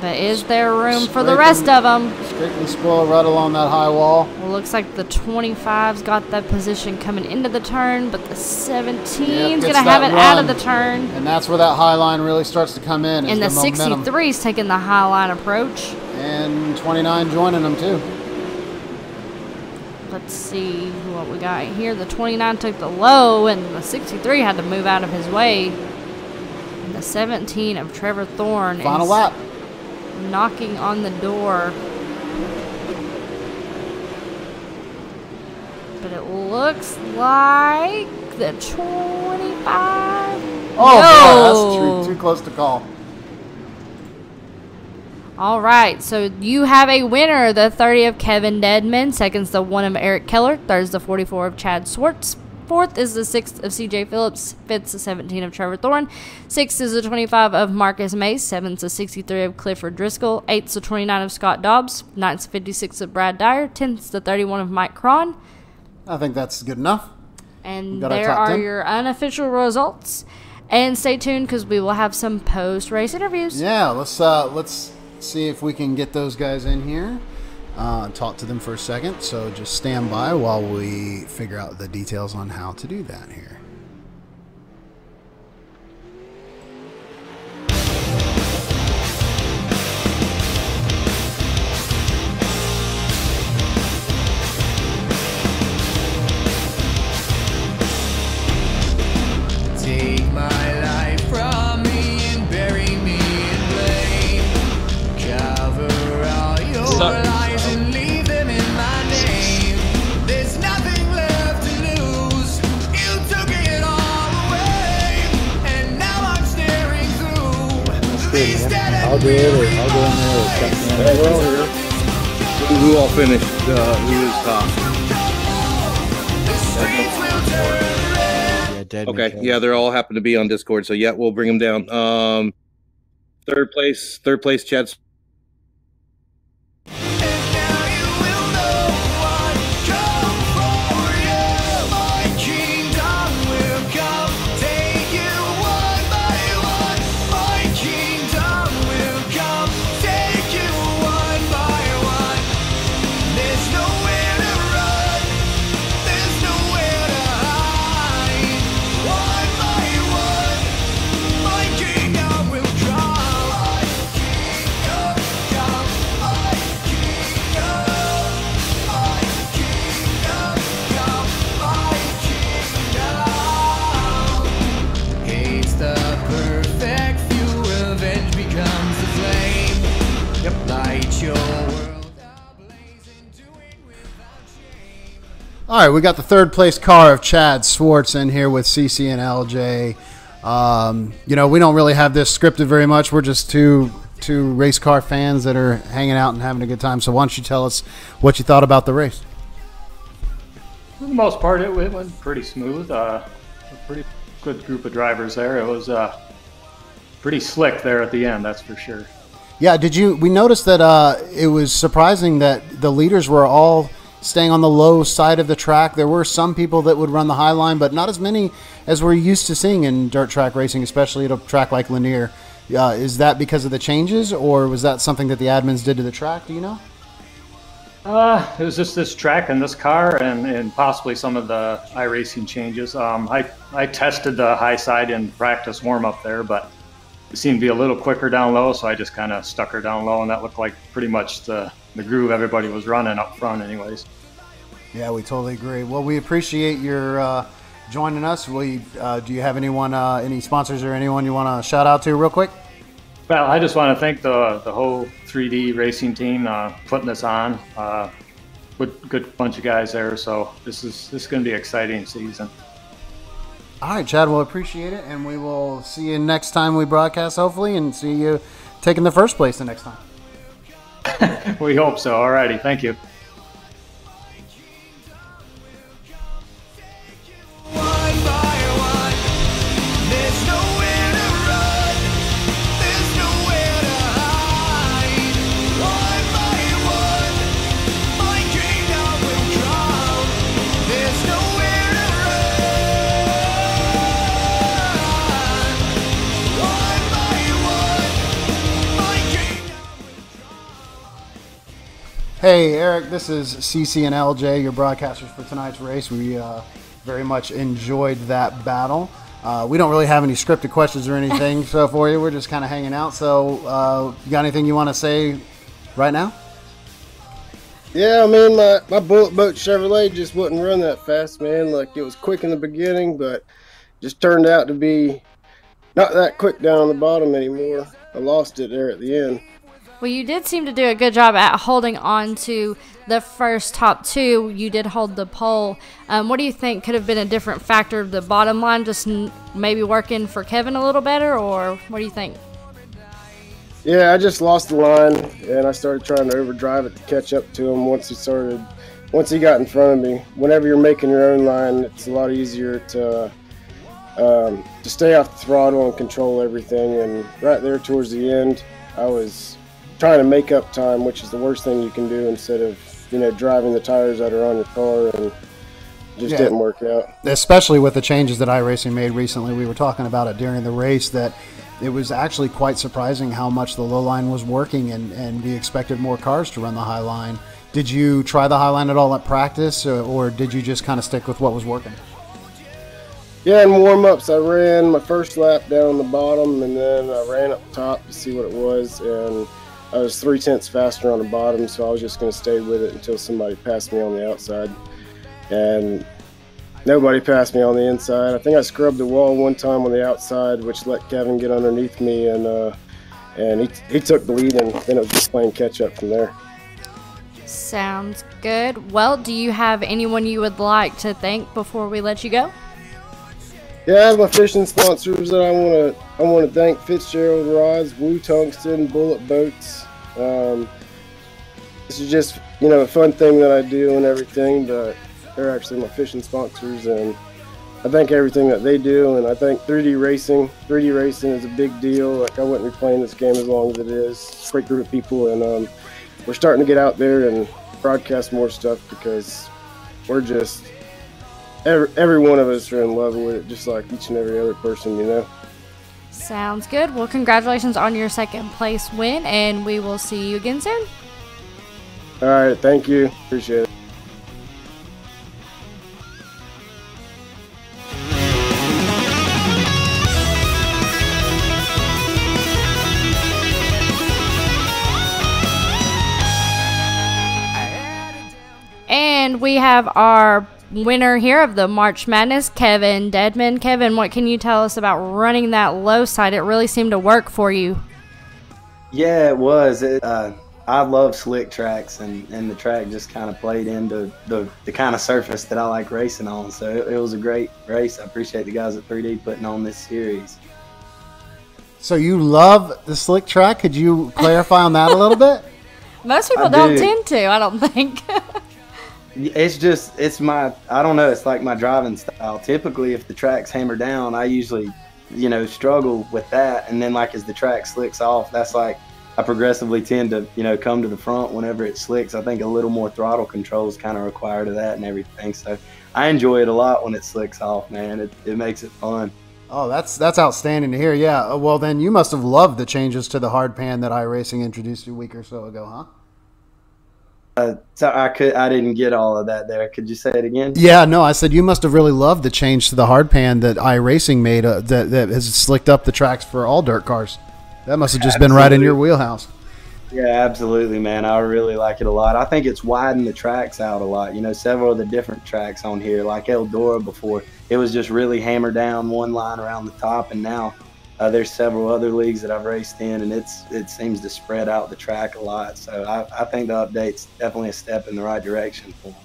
But is there room for the rest of them? Strictly spoil right along that high wall. Well, looks like the 25's got that position coming into the turn, but the 17's going to have it out of the turn. And that's where that high line really starts to come in. And the momentum. 63's taking the high line approach. And 29 joining them too. Let's see what we got here. The 29 took the low, and the 63 had to move out of his way. And the 17 of Trevor Thorne Final is lap. knocking on the door. But it looks like the 25. Oh, that's too close to call. All right, so you have a winner, the 30 of Kevin Dedman. Second's the 1 of Eric Keller. Third's the 44 of Chad Swartz. 4th is the 6th of CJ Phillips. 5th's the 17 of Trevor Thorne. 6th is the 25 of Marcus Mace. 7th's the 63 of Clifford Driscoll. 8th's the 29 of Scott Dobbs. 9th's the 56 of Brad Dyer. 10th's the 31 of Mike Cron. I think that's good enough. And Got our there top are 10. your unofficial results. And stay tuned because we will have some post-race interviews. Yeah, let's see if we can get those guys in here and talk to them for a second. So just stand by while we figure out the details on how to do that here. Take my life. good, man. I'll do it, or I'll go in there or check in. Yeah, we're all here. Who all finished? Who was top? Yeah, dead. Okay, yeah, they're all happen to be on Discord, so yeah, we'll bring them down. Third place, Chad's. All right, we got the third place car of Chad Swartz in here with CC and LJ. You know, we don't really have this scripted very much. We're just two race car fans that are hanging out and having a good time. So why don't you tell us what you thought about the race? For the most part, it went pretty smooth. A pretty good group of drivers there. It was pretty slick there at the end, that's for sure. Yeah, we noticed that it was surprising that the leaders were all staying on the low side of the track. There were some people that would run the high line, but not as many as we're used to seeing in dirt track racing, especially at a track like Lanier. Is that because of the changes, or was that something that the admins did to the track? Do you know? It was just this track and this car and possibly some of the iRacing changes. I tested the high side in practice warm-up there, but it seemed to be a little quicker down low, so I just kind of stuck her down low, and that looked like pretty much the groove everybody was running up front anyways. Yeah, we totally agree. Well, we appreciate your joining us. Do you have anyone, any sponsors or anyone you want to shout out to real quick? Well, I just want to thank the whole 3D racing team putting this on. Good bunch of guys there, so this is going to be an exciting season. All right, Chad, we'll appreciate it, and we will see you next time we broadcast, hopefully, and see you taking the first place the next time. We hope so. All righty, thank you. Hey, Eric, this is CC and LJ, your broadcasters for tonight's race. We very much enjoyed that battle. We don't really have any scripted questions or anything so for you. We're just kind of hanging out. So you got anything you want to say right now? Yeah, I mean, my Bullet Boat Chevrolet just wouldn't run that fast, man. Like, it was quick in the beginning, but just turned out to be not that quick down on the bottom anymore. I lost it there at the end. Well, you did seem to do a good job at holding on to the first top two. You did hold the pole. What do you think could have been a different factor of the bottom line, just maybe working for Kevin a little better, or what do you think? Yeah, I just lost the line, and I started trying to overdrive it to catch up to him once he got in front of me. Whenever you're making your own line, it's a lot easier to stay off the throttle and control everything. And right there towards the end, I was trying to make up time, which is the worst thing you can do, instead of, driving the tires that are on your car, and just didn't work out. Especially with the changes that iRacing made recently. We were talking about it during the race, that it was actually quite surprising how much the low line was working, and we expected more cars to run the high line. Did you try the high line at all at practice, or did you just kind of stick with what was working? Yeah, in warm-ups, I ran my first lap down on the bottom, and then I ran up top to see what it was, and I was 0.3 faster on the bottom, so I was just going to stay with it until somebody passed me on the outside. And nobody passed me on the inside. I think I scrubbed the wall one time on the outside, which let Kevin get underneath me, and he took the lead, and then it was just playing catch-up from there. Sounds good. Well, do you have anyone you would like to thank before we let you go? Yeah, I have my fishing sponsors that I want to thank: Fitzgerald Rods, Woo Tungsten, Bullet Boats. This is just, you know, a fun thing that I do and everything, but they're actually my fishing sponsors, and I thank everything that they do, and I thank 3D Racing. 3D Racing is a big deal. Like, I wouldn't be playing this game as long as it is. It's a great group of people, and we're starting to get out there and broadcast more stuff because we're just, every one of us are in love with it, just like each and every other person, you know. Sounds good. Well, congratulations on your second place win, and we will see you again soon. All right, thank you. Appreciate it. And we have our winner here of the March Madness, Kevin Deadman. Kevin, what can you tell us about running that low side? It really seemed to work for you. Yeah, it was. I love slick tracks, and the track just kind of played into the kind of surface that I like racing on. So it was a great race. I appreciate the guys at 3D putting on this series. So you love the slick track? Could you clarify on that a little bit? Most people don't tend to, I don't think. It's my, I don't know, it's like my driving style. Typically, if the track's hammered down, I usually, you know, struggle with that. And then, like, as the track slicks off, that's like, I progressively tend to, you know, come to the front whenever it slicks. I think a little more throttle control is kind of required of that and everything. So I enjoy it a lot when it slicks off, man. It makes it fun. Oh, that's outstanding to hear. Yeah. Well, then you must have loved the changes to the hard pan that iRacing introduced a week or so ago, huh? So I didn't get all of that there. Could you say it again? Yeah, no, I said you must have really loved the change to the hard pan that iRacing made that has slicked up the tracks for all dirt cars. That must have just been right in your wheelhouse. Yeah, absolutely, man. I really like it a lot. I think it's widened the tracks out a lot. You know, several of the different tracks on here, like Eldora before, it was just really hammered down one line around the top, and now there's several other leagues that I've raced in, and it seems to spread out the track a lot. So I think the update's definitely a step in the right direction for them.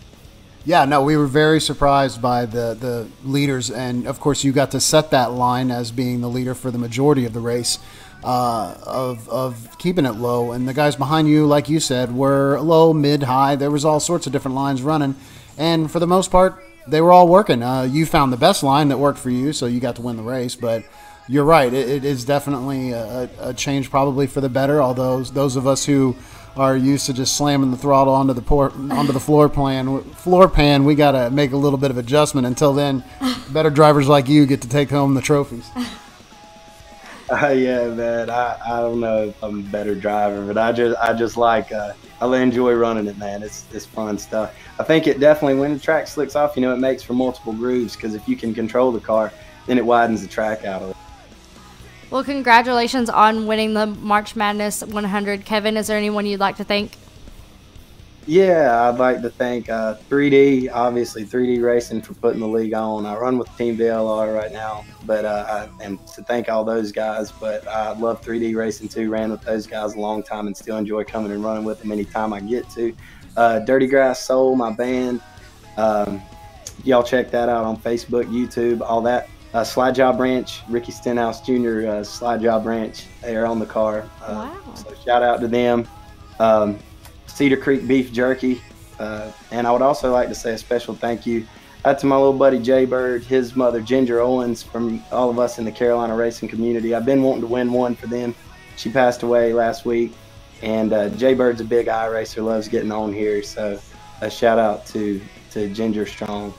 Yeah, no, we were very surprised by the leaders, and of course you got to set that line as being the leader for the majority of the race, of keeping it low. And the guys behind you, like you said, were low, mid, high. There was all sorts of different lines running, and for the most part, they were all working. You found the best line that worked for you, so you got to win the race, but you're right. It is definitely a change, probably for the better. Although those of us who are used to just slamming the throttle onto the floor pan, we got to make a little bit of adjustment. Until then, better drivers like you get to take home the trophies. Yeah, man. I don't know if I'm a better driver, but I just like I enjoy running it, man. It's fun stuff. I think it definitely, when the track slicks off, you know, it makes for multiple grooves, because if you can control the car, then it widens the track out a little. Well, congratulations on winning the March Madness 100. Kevin, is there anyone you'd like to thank? Yeah, I'd like to thank 3D, obviously 3D Racing, for putting the league on. I run with Team VLR right now, but and to thank all those guys. But I love 3D Racing too. Ran with those guys a long time and still enjoy coming and running with them anytime I get to. Dirty Grass Soul, my band. Y'all check that out on Facebook, YouTube, all that. Slide Job Ranch, Ricky Stenhouse Jr., Slide Job Ranch, they are on the car. Wow. So shout out to them. Cedar Creek Beef Jerky. And I would also like to say a special thank you to my little buddy Jay Bird, his mother Ginger Owens, from all of us in the Carolina racing community. I've been wanting to win one for them. She passed away last week. And Jay Bird's a big iRacer, loves getting on here. So a shout out to Ginger Strong.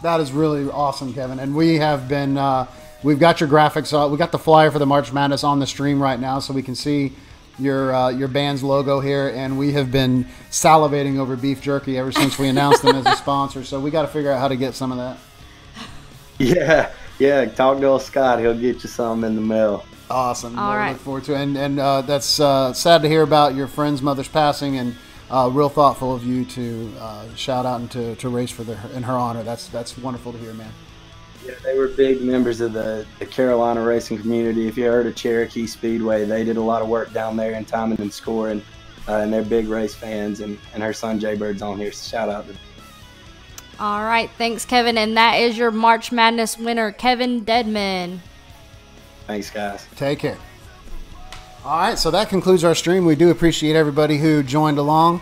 That is really awesome, Kevin. And we have been, we've got your graphics. We got the flyer for the March Madness on the stream right now, so we can see your band's logo here. And we have been salivating over beef jerky ever since we announced them as a sponsor. So we got to figure out how to get some of that. Yeah. Talk to old Scott. He'll get you some in the mail. Awesome. All right. Look forward to it. And that's sad to hear about your friend's mother's passing, and real thoughtful of you to shout out and to race in her honor. That's wonderful to hear, man. Yeah, they were big members of the Carolina racing community. If you heard of Cherokee Speedway, they did a lot of work down there in timing and scoring, and they're big race fans. And her son Jay Bird's on here. So shout out to them. All right, thanks, Kevin. And that is your March Madness winner, Kevin Deadman. Thanks, guys. Take care. All right, so that concludes our stream. We do appreciate everybody who joined along.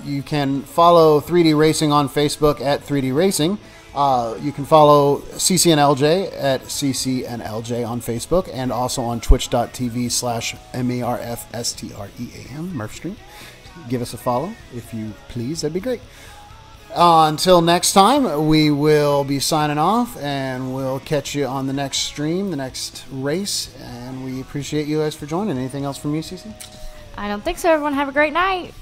You can follow 3D Racing on Facebook at 3D Racing. You can follow CCNLJ at CCNLJ on Facebook and also on twitch.tv/MERFSTREAM, Murphstream. Give us a follow if you please. That'd be great. Until next time, we will be signing off, and we'll catch you on the next stream, the next race, and we appreciate you guys for joining. Anything else from you, Cece? I don't think so. Everyone have a great night.